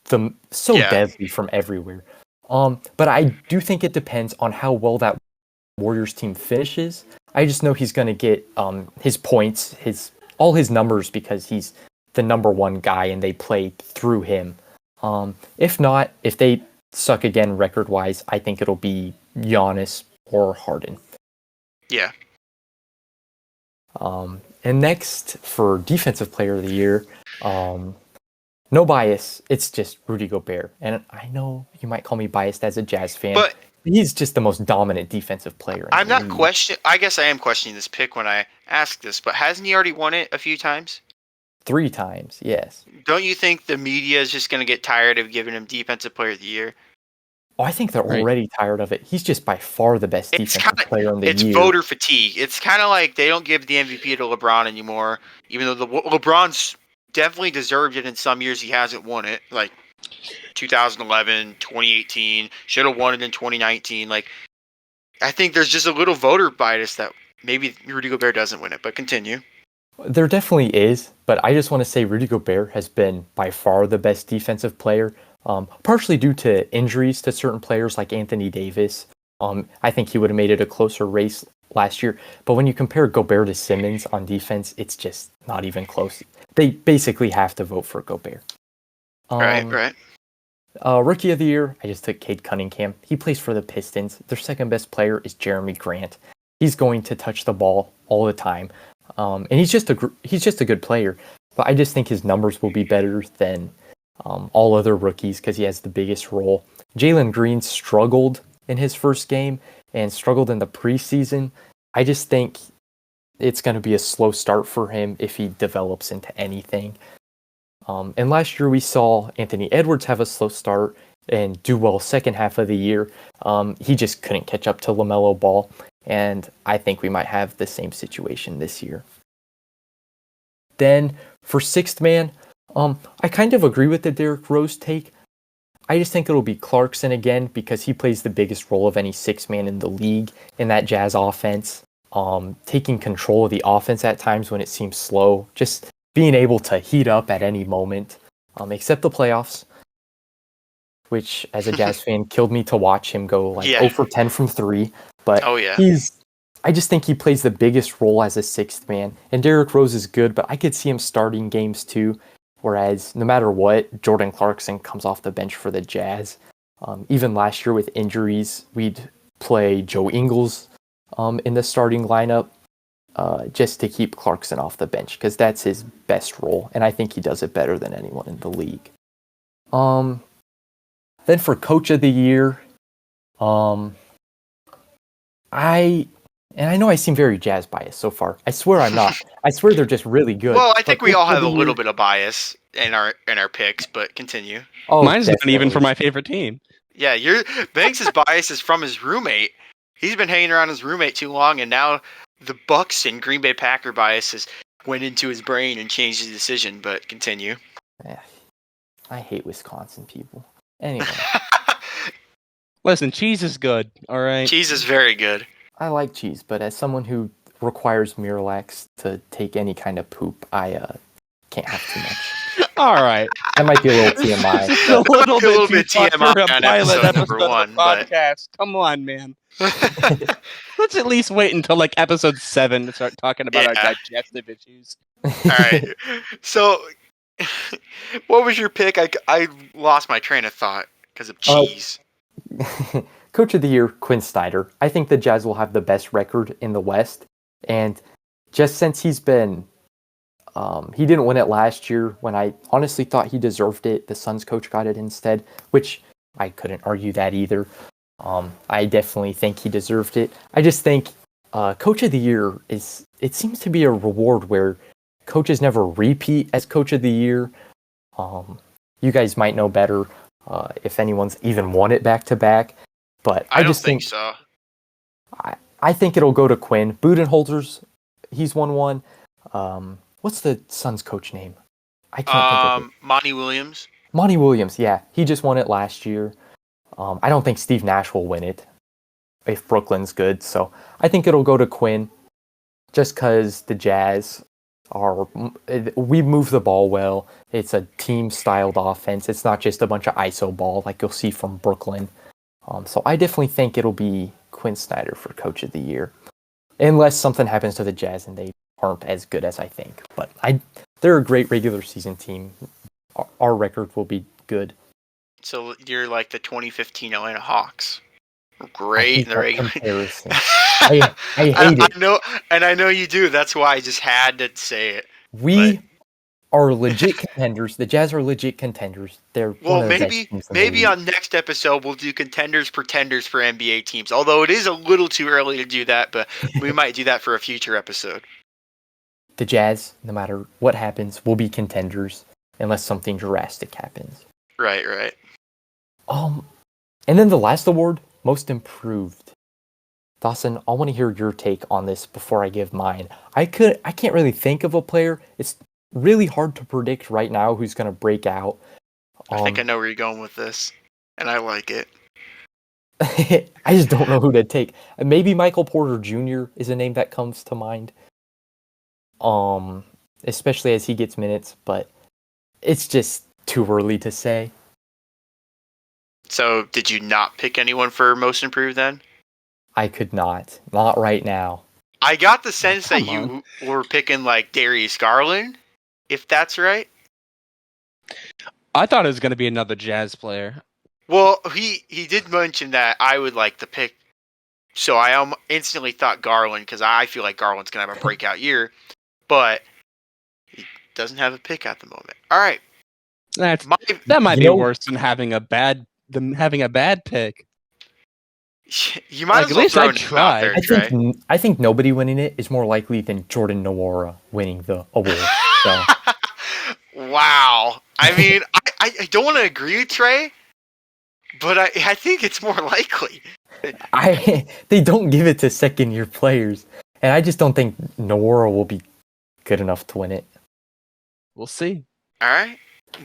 deadly from everywhere. But I do think it depends on how well that Warriors team finishes. I just know he's going to get his points, all his numbers because he's the number one guy and they play through him. If not, if they suck again record-wise, I think it'll be Giannis or Harden. Yeah. And next, for Defensive Player of the Year, no bias, it's just Rudy Gobert. And I know you might call me biased as a Jazz fan, But he's just the most dominant defensive player. I'm not questioning. I guess I am questioning this pick when I ask this, but hasn't he already won it a few times? 3 times, yes. Don't you think the media is just going to get tired of giving him Defensive Player of the Year? Oh, I think they're Right. already tired of it. He's just by far the best defensive player in the It's year. voter fatigue. It's kind of like they don't give the MVP to LeBron anymore, even though LeBron's definitely deserved it in some years. He hasn't won it, like 2011, 2018. Should have won it in 2019. Like, I think there's just a little voter bias that maybe Rudy Gobert doesn't win it. But continue. There definitely is, but I just want to say Rudy Gobert has been by far the best defensive player, partially due to injuries to certain players like Anthony Davis. I think he would have made it a closer race last year, but when you compare Gobert to Simmons on defense, it's just not even close. They basically have to vote for Gobert. Right. Rookie of the Year, I just took Cade Cunningham. He plays for the Pistons. Their second best player is Jeremy Grant. He's going to touch the ball all the time. And he's just a good player, but I just think his numbers will be better than all other rookies because he has the biggest role. Jalen Green struggled in his first game and struggled in the preseason. I just think it's going to be a slow start for him if he develops into anything. And last year we saw Anthony Edwards have a slow start and do well second half of the year. He just couldn't catch up to LaMelo Ball. And I think we might have the same situation this year. Then for sixth man, I kind of agree with the Derrick Rose take. I just think it'll be Clarkson again because he plays the biggest role of any sixth man in the league in that Jazz offense. Taking control of the offense at times when it seems slow. Just being able to heat up at any moment, except the playoffs. which as a Jazz fan killed me to watch him go like 0 for 10 from 3. But I just think he plays the biggest role as a sixth man. And Derrick Rose is good, but I could see him starting games too. Whereas no matter what, Jordan Clarkson comes off the bench for the Jazz. Even last year with injuries, we'd play Joe Ingles in the starting lineup just to keep Clarkson off the bench because that's his best role. And I think he does it better than anyone in the league. Then for Coach of the Year, I know I seem very Jazz biased so far. I swear I'm not. I swear they're just really good. Well, I think we all have a little bit of bias in our picks, but continue. Oh, mine's not even for my favorite team. Yeah, Banks' bias is from his roommate. He's been hanging around his roommate too long, and now the Bucks and Green Bay Packer biases went into his brain and changed his decision. But continue. Yeah, I hate Wisconsin people. Anyway. Listen, cheese is good, all right? Cheese is very good. I like cheese, but as someone who requires Miralax to take any kind of poop, I can't have too much. All right. That might be a little TMI. a little bit TMI for a pilot episode of the podcast. Come on, man. Let's at least wait until like episode 7 to start talking about our digestive issues. All right. So, what was your pick? I lost my train of thought because of cheese. Coach of the Year, Quinn Snyder. I think the Jazz will have the best record in the West. And just since he's been... he didn't win it last year when I honestly thought he deserved it. The Suns coach got it instead, which I couldn't argue that either. I definitely think he deserved it. I just think Coach of the Year it seems to be a reward where coaches never repeat as Coach of the Year. You guys might know better if anyone's even won it back-to-back. But I just think so. I think it'll go to Quinn. Budenholzer's, he's won one. What's the Suns coach name? I can't think of it. Monty Williams. Monty Williams, yeah. He just won it last year. I don't think Steve Nash will win it if Brooklyn's good. So I think it'll go to Quinn just because the Jazz we move the ball well. It's a team-styled offense. It's not just a bunch of ISO ball like you'll see from Brooklyn. So I definitely think it'll be Quinn Snyder for Coach of the Year. Unless something happens to the Jazz and they aren't as good as I think. But they're a great regular season team. Our record will be good. So you're like the 2015 Atlanta Hawks. Great in the regular comparison. I hate it. I know you do. That's why I just had to say it. We are legit contenders. The Jazz are legit contenders. They're maybe on next episode we'll do contenders pretenders for NBA teams. Although it is a little too early to do that, but we might do that for a future episode. The Jazz, no matter what happens, will be contenders unless something drastic happens. Right. And then the last award, Most Improved. Dawson, I want to hear your take on this before I give mine. I can't really think of a player. It's really hard to predict right now who's going to break out. I think I know where you're going with this, and I like it. I just don't know who to take. Maybe Michael Porter Jr. is a name that comes to mind. Especially as he gets minutes, but it's just too early to say. So, did you not pick anyone for Most Improved then? I could not. Not right now. I got the sense that you were picking like Darius Garland, if that's right. I thought it was going to be another Jazz player. Well, he did mention that I would like the pick, so I instantly thought Garland because I feel like Garland's going to have a breakout year, but he doesn't have a pick at the moment. All right. That might be worse than having a bad pick. You might as well throw it out there, Trey. I think nobody winning it is more likely than Jordan Nwora winning the award. So. Wow. I mean, I don't want to agree with Trey, but I think it's more likely. They don't give it to second-year players, and I just don't think Nwora will be good enough to win it. We'll see. All right.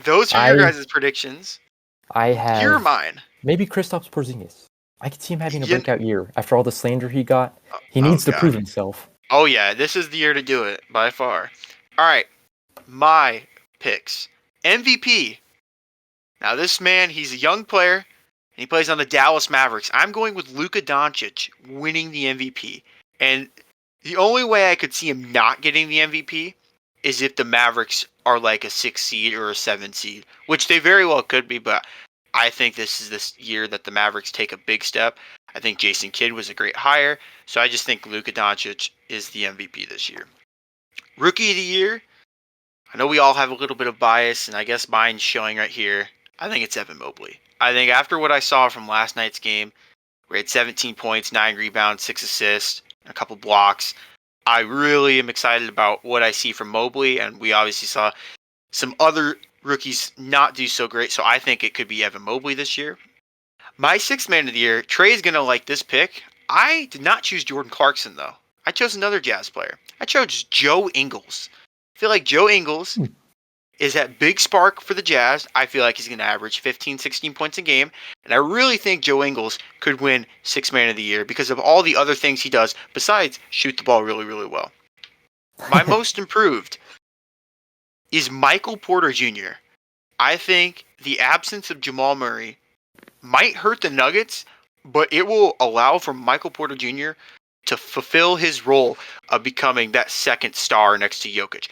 Those are your guys' predictions. Here are mine. Maybe Kristaps Porzingis. I could see him having a breakout year after all the slander he got. He needs to prove himself. Oh, yeah. This is the year to do it, by far. All right. My picks. MVP. Now, this man, he's a young player, and he plays on the Dallas Mavericks. I'm going with Luka Doncic winning the MVP. And the only way I could see him not getting the MVP is if the Mavericks are like a 6 seed or a 7 seed, which they very well could be, but I think this is this year that the Mavericks take a big step. I think Jason Kidd was a great hire, so I just think Luka Doncic is the MVP this year. Rookie of the year, I know we all have a little bit of bias, and I guess mine's showing right here. I think it's Evan Mobley. I think after what I saw from last night's game, where he had 17 points, 9 rebounds, 6 assists, a couple blocks, I really am excited about what I see from Mobley, and we obviously saw some other rookies not do so great, so I think it could be Evan Mobley this year. My sixth man of the year, Trey's going to like this pick. I did not choose Jordan Clarkson, though. I chose another Jazz player. I chose Joe Ingles. I feel like Joe Ingles is that big spark for the Jazz. I feel like he's going to average 15, 16 points a game. And I really think Joe Ingles could win sixth man of the year because of all the other things he does besides shoot the ball really, really well. My most improved is Michael Porter Jr. I think the absence of Jamal Murray might hurt the Nuggets, but it will allow for Michael Porter Jr. to fulfill his role of becoming that second star next to Jokic.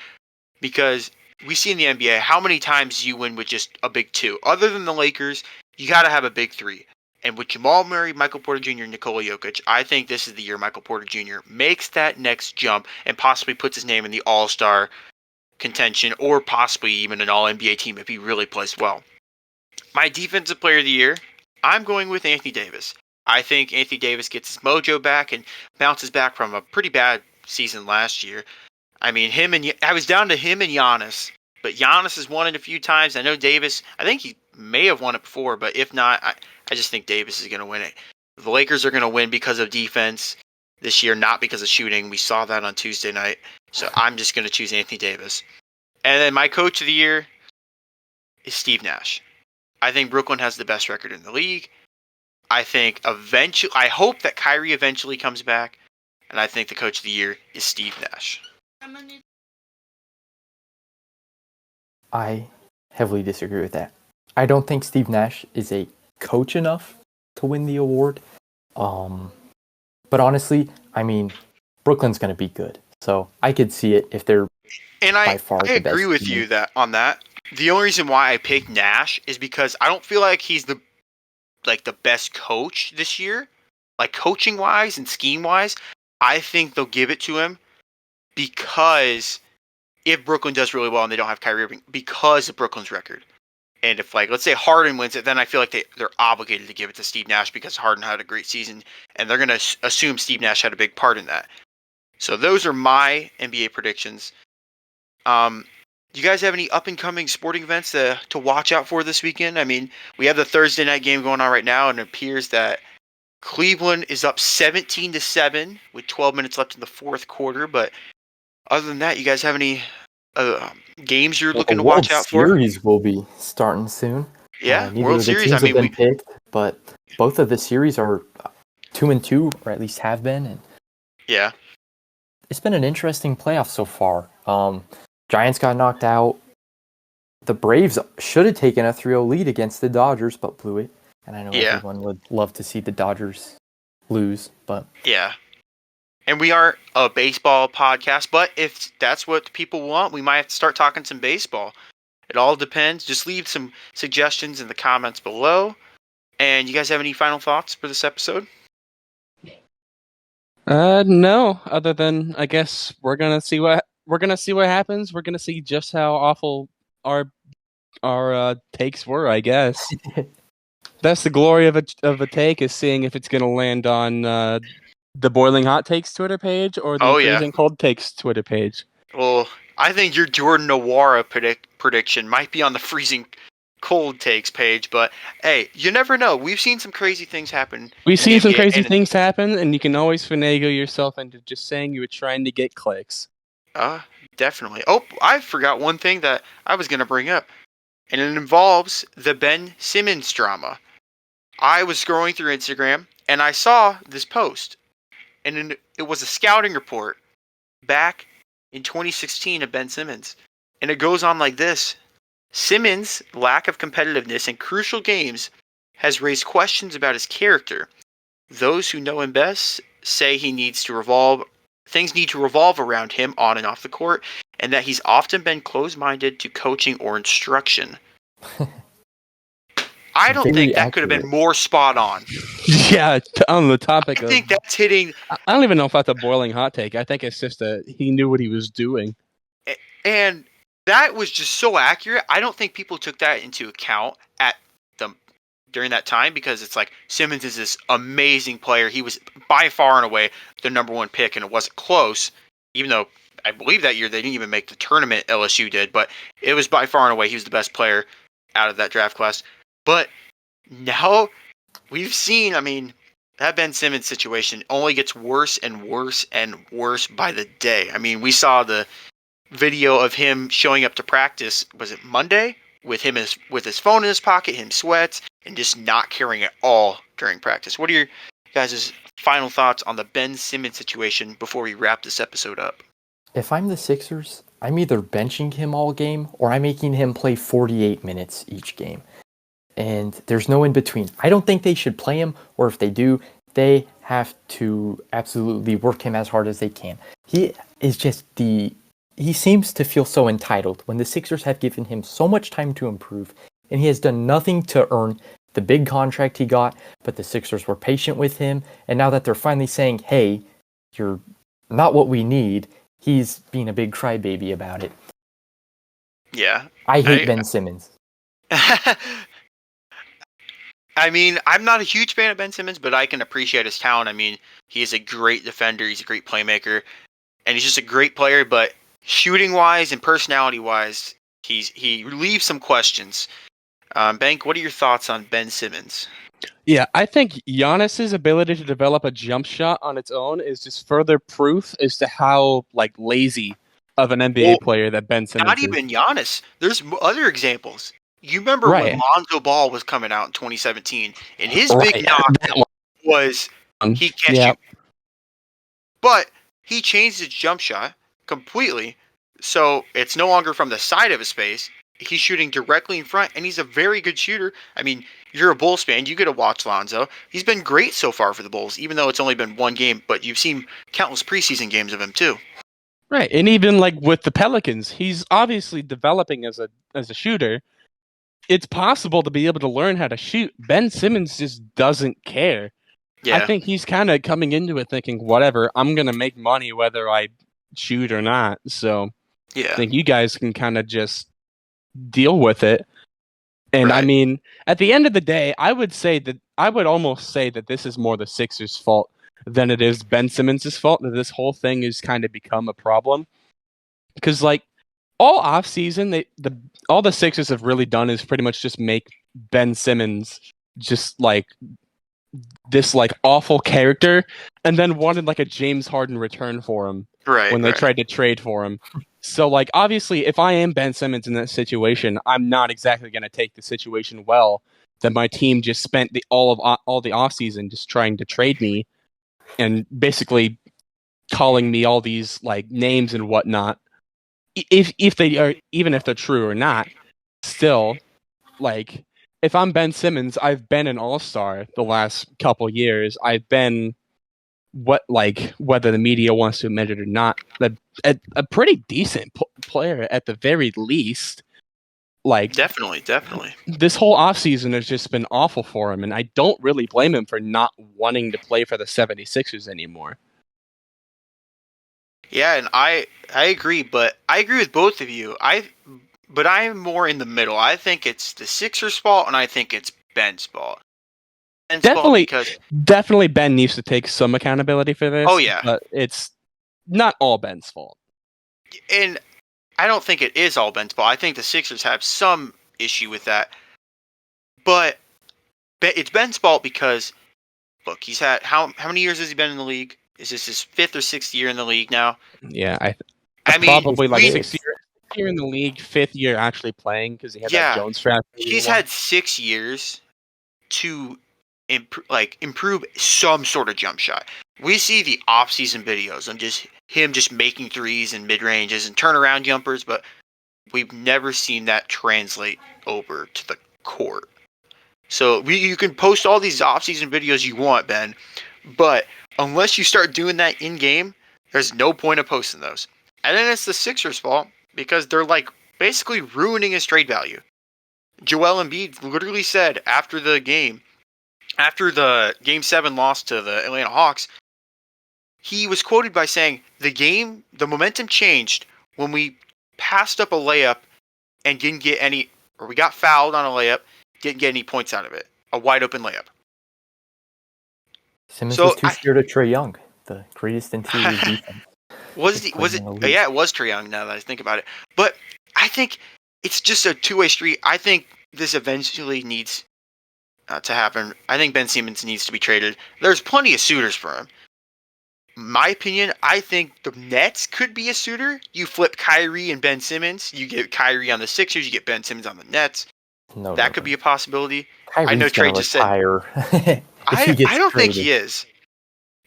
Because we see in the NBA how many times you win with just a big two. Other than the Lakers, you got to have a big three. And with Jamal Murray, Michael Porter Jr., and Nikola Jokic, I think this is the year Michael Porter Jr. makes that next jump and possibly puts his name in the All-Star contention or possibly even an All-NBA team if he really plays well. My defensive player of the year, I'm going with Anthony Davis. I think Anthony Davis gets his mojo back and bounces back from a pretty bad season last year. I mean, I was down to him and Giannis, but Giannis has won it a few times. I know Davis, I think he may have won it before, but if not, I just think Davis is going to win it. The Lakers are going to win because of defense this year, not because of shooting. We saw that on Tuesday night. So I'm just going to choose Anthony Davis. And then my coach of the year is Steve Nash. I think Brooklyn has the best record in the league. I hope that Kyrie eventually comes back. And I think the coach of the year is Steve Nash. I heavily disagree with that. I don't think Steve Nash is a coach enough to win the award. But honestly, I mean, Brooklyn's going to be good. So I could see it if they're by far the best. I agree with you on that. The only reason why I picked Nash is because I don't feel like he's the best coach this year. Like coaching wise and scheme wise, I think they'll give it to him because if Brooklyn does really well and they don't have Kyrie Irving, because of Brooklyn's record. And if, let's say Harden wins it, then I feel like they're obligated to give it to Steve Nash because Harden had a great season, and they're going to assume Steve Nash had a big part in that. So those are my NBA predictions. Do you guys have any up-and-coming sporting events to watch out for this weekend? I mean, we have the Thursday night game going on right now, and it appears that Cleveland is up 17-7 with 12 minutes left in the fourth quarter. But other than that, you guys have any games you're looking to watch out for? World Series will be starting soon. Yeah, World Series. I mean, have been picked, but both of the series are 2-2, or at least have been. And yeah, it's been an interesting playoff so far. Giants got knocked out. The Braves should have taken a 3-0 lead against the Dodgers, but blew it. And I know everyone would love to see the Dodgers lose, but yeah. And we are a baseball podcast, but if that's what people want, we might have to start talking some baseball. It all depends. Just leave some suggestions in the comments below. And you guys have any final thoughts for this episode? No. Other than I guess we're gonna see what happens. We're gonna see just how awful our takes were. I guess that's the glory of a take, is seeing if it's gonna land on the Boiling Hot Takes Twitter page or the Freezing Cold Takes Twitter page. Well, I think your Jordan Nwora prediction might be on the Freezing Cold Takes page, but hey, you never know. We've seen some crazy things happen. We've seen some crazy things happen, and you can always finagle yourself into just saying you were trying to get clicks. Definitely. Oh, I forgot one thing that I was going to bring up, and it involves the Ben Simmons drama. I was scrolling through Instagram, and I saw this post, and it was a scouting report back in 2016 of Ben Simmons, and it goes on like this. Simmons' lack of competitiveness in crucial games has raised questions about his character. Those who know him best say things need to revolve around him on and off the court, and that he's often been closed-minded to coaching or instruction. I don't think that could have been more spot on. Yeah, on the topic I think that's hitting. I don't even know if that's a boiling hot take. I think it's just he knew what he was doing. And that was just so accurate. I don't think people took that into account during that time, because it's like Simmons is this amazing player. He was by far and away the number one pick, and it wasn't close, even though I believe that year they didn't even make the tournament, LSU did, but it was by far and away he was the best player out of that draft class. But now we've seen, that Ben Simmons situation only gets worse and worse and worse by the day. We saw the video of him showing up to practice, was it Monday? With his phone in his pocket, him sweats, and just not caring at all during practice. What are your guys' final thoughts on the Ben Simmons situation before we wrap this episode up? If I'm the Sixers, I'm either benching him all game or I'm making him play 48 minutes each game. And there's no in between. I don't think they should play him, or if they do, they have to absolutely work him as hard as they can. He seems to feel so entitled when the Sixers have given him so much time to improve, and he has done nothing to earn the big contract he got, but the Sixers were patient with him, and now that they're finally saying, hey, you're not what we need, he's being a big crybaby about it. Yeah. I hate Ben Simmons. I'm not a huge fan of Ben Simmons, but I can appreciate his talent. He is a great defender, he's a great playmaker, and he's just a great player, but shooting-wise and personality-wise, he leaves some questions. Bank, what are your thoughts on Ben Simmons? Yeah, I think Giannis's ability to develop a jump shot on its own is just further proof as to how lazy of an NBA player that Ben Simmons is. Not even Giannis. There's other examples. You remember when Lonzo Ball was coming out in 2017, and his big knock was he can't shoot. But he changed his jump shot completely, so it's no longer from the side of his face. He's shooting directly in front, and he's a very good shooter. You're a Bulls fan, you get to watch Lonzo. He's been great so far for the Bulls, even though it's only been one game, but you've seen countless preseason games of him too. Right, and even with the Pelicans, he's obviously developing as a shooter. It's possible to be able to learn how to shoot. Ben Simmons just doesn't care. Yeah. I think he's kind of coming into it thinking, whatever, I'm going to make money whether I shoot or not. So yeah. I think you guys can kind of just deal with it. And right. At the end of the day, I would almost say that this is more the Sixers' fault than it is Ben Simmons' fault, that this whole thing has kind of become a problem. Because all offseason, all the Sixers have really done is pretty much just make Ben Simmons just this awful character, and then wanted a James Harden return for him when they tried to trade for him. So obviously, if I am Ben Simmons in that situation, I'm not exactly going to take the situation well that my team just spent all the offseason just trying to trade me and basically calling me all these names and whatnot. If they are, even if they're true or not, still, if I'm Ben Simmons, I've been an all-star the last couple years. I've been whether the media wants to admit it or not, a pretty decent player at the very least. Definitely. This whole offseason has just been awful for him, and I don't really blame him for not wanting to play for the 76ers anymore. Yeah, and I agree, but I agree with both of you. But I'm more in the middle. I think it's the Sixers' fault, and I think it's Ben's fault. Definitely Ben needs to take some accountability for this. Oh, yeah. But it's not all Ben's fault. And I don't think it is all Ben's fault. I think the Sixers have some issue with that. But it's Ben's fault because, look, he's had... How many years has he been in the league? Is this his 5th or 6th year in the league now? Yeah, probably 6th year in the league, 5th year actually playing because he had that Jones draft. He's had 6 years to improve some sort of jump shot. We see the off-season videos of him just making threes and mid-ranges and turnaround jumpers, but we've never seen that translate over to the court. So you can post all these off-season videos you want, Ben, but unless you start doing that in-game, there's no point of posting those. And then it's the Sixers' fault because they're like basically ruining his trade value. Joel Embiid literally said after the Game 7 loss to the Atlanta Hawks, he was quoted by saying, the momentum changed when we passed up a layup and didn't get any, or we got fouled on a layup, didn't get any points out of it. A wide open layup. Simmons was too scared of Trae Young, the greatest interior defense. It was Trae Young now that I think about it. But I think it's just a two-way street. I think this eventually needs to happen. I think Ben Simmons needs to be traded. There's plenty of suitors for him. My opinion, I think the Nets could be a suitor. You flip Kyrie and Ben Simmons. You get Kyrie on the Sixers. You get Ben Simmons on the Nets. That could be a possibility. Kyrie's I know Trey just said. I don't think he is.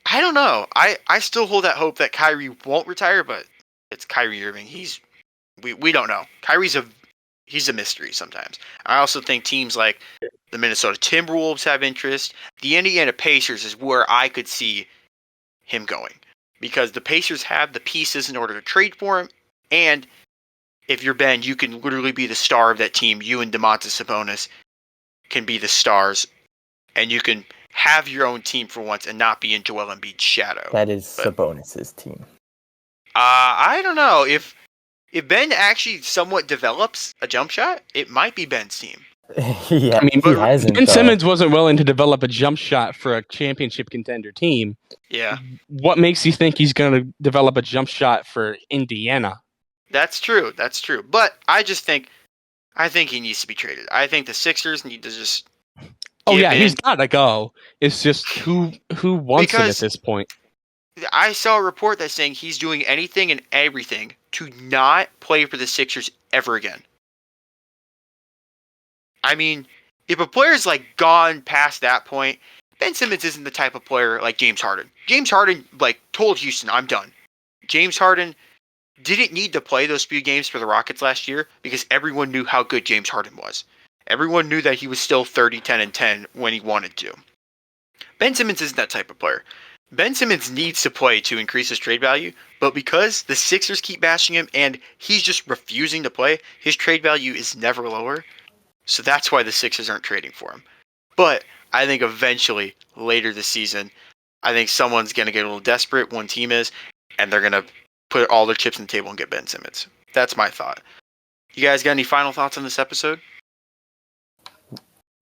I don't know. I still hold that hope that Kyrie won't retire, but it's Kyrie Irving. We don't know. He's a mystery sometimes. I also think teams like the Minnesota Timberwolves have interest. The Indiana Pacers is where I could see him going because the Pacers have the pieces in order to trade for him, and if you're Ben, you can literally be the star of that team. You and Domantas Sabonis can be the stars, and you can have your own team for once and not be in Joel Embiid's shadow. That is Sabonis' team. I don't know. If Ben actually somewhat develops a jump shot, it might be Ben's team. Yeah, I mean, he hasn't. Ben Simmons wasn't willing to develop a jump shot for a championship contender team. Yeah. What makes you think he's going to develop a jump shot for Indiana? That's true. But I think he needs to be traded. I think the Sixers need to just. Oh yeah, he's got to go. It's just who wants him at this point. I saw a report that's saying he's doing anything and everything to not play for the Sixers ever again. I mean, if a player's like gone past that point, Ben Simmons isn't the type of player like James Harden. James Harden like told Houston, "I'm done." James Harden didn't need to play those few games for the Rockets last year because everyone knew how good James Harden was. Everyone knew that he was still 30, 10, and 10 when he wanted to. Ben Simmons isn't that type of player. Ben Simmons needs to play to increase his trade value, but because the Sixers keep bashing him and he's just refusing to play, his trade value is never lower. So that's why the Sixers aren't trading for him. But I think eventually, later this season, I think someone's going to get a little desperate, one team is, and they're going to put all their chips on the table and get Ben Simmons. That's my thought. You guys got any final thoughts on this episode?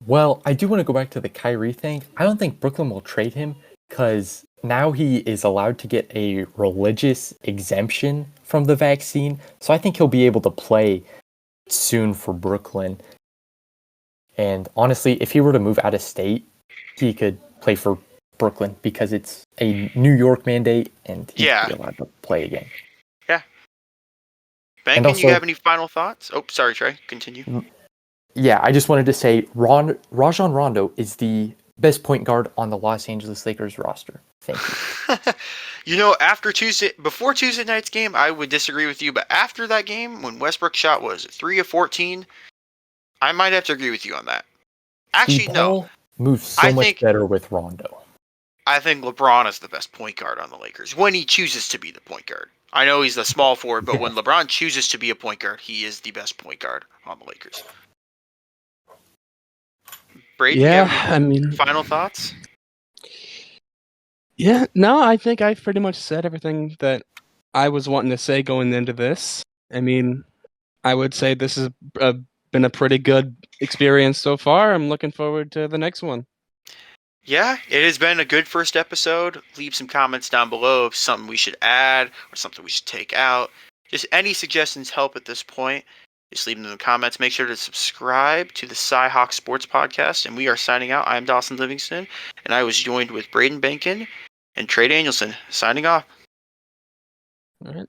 Well, I do want to go back to the Kyrie thing. I don't think Brooklyn will trade him because now he is allowed to get a religious exemption from the vaccine. So I think he'll be able to play soon for Brooklyn. And honestly, if he were to move out of state, he could play for Brooklyn because it's a New York mandate and he'd be allowed to play again. Yeah. Ben, can you have any final thoughts? Oh, sorry, Trey. Continue. Yeah, I just wanted to say Rajon Rondo is the best point guard on the Los Angeles Lakers roster. Thank you. You know, before Tuesday night's game, I would disagree with you, but after that game, when Westbrook shot 3 of 14, I might have to agree with you on that. Actually, no. Moves so much better with Rondo. I think LeBron is the best point guard on the Lakers when he chooses to be the point guard. I know he's the small forward, but when LeBron chooses to be a point guard, he is the best point guard on the Lakers. Brady, final thoughts? Yeah, no, I think I pretty much said everything that I was wanting to say going into this. I mean, I would say this has been a pretty good experience so far. I'm looking forward to the next one. Yeah, it has been a good first episode. Leave some comments down below if something we should add or something we should take out. Just any suggestions help at this point. Just leave them in the comments. Make sure to subscribe to the CyHawk Sports Podcast. And we are signing out. I'm Dawson Livingston, and I was joined with Braden Benkin and Trey Danielson. Signing off. All right.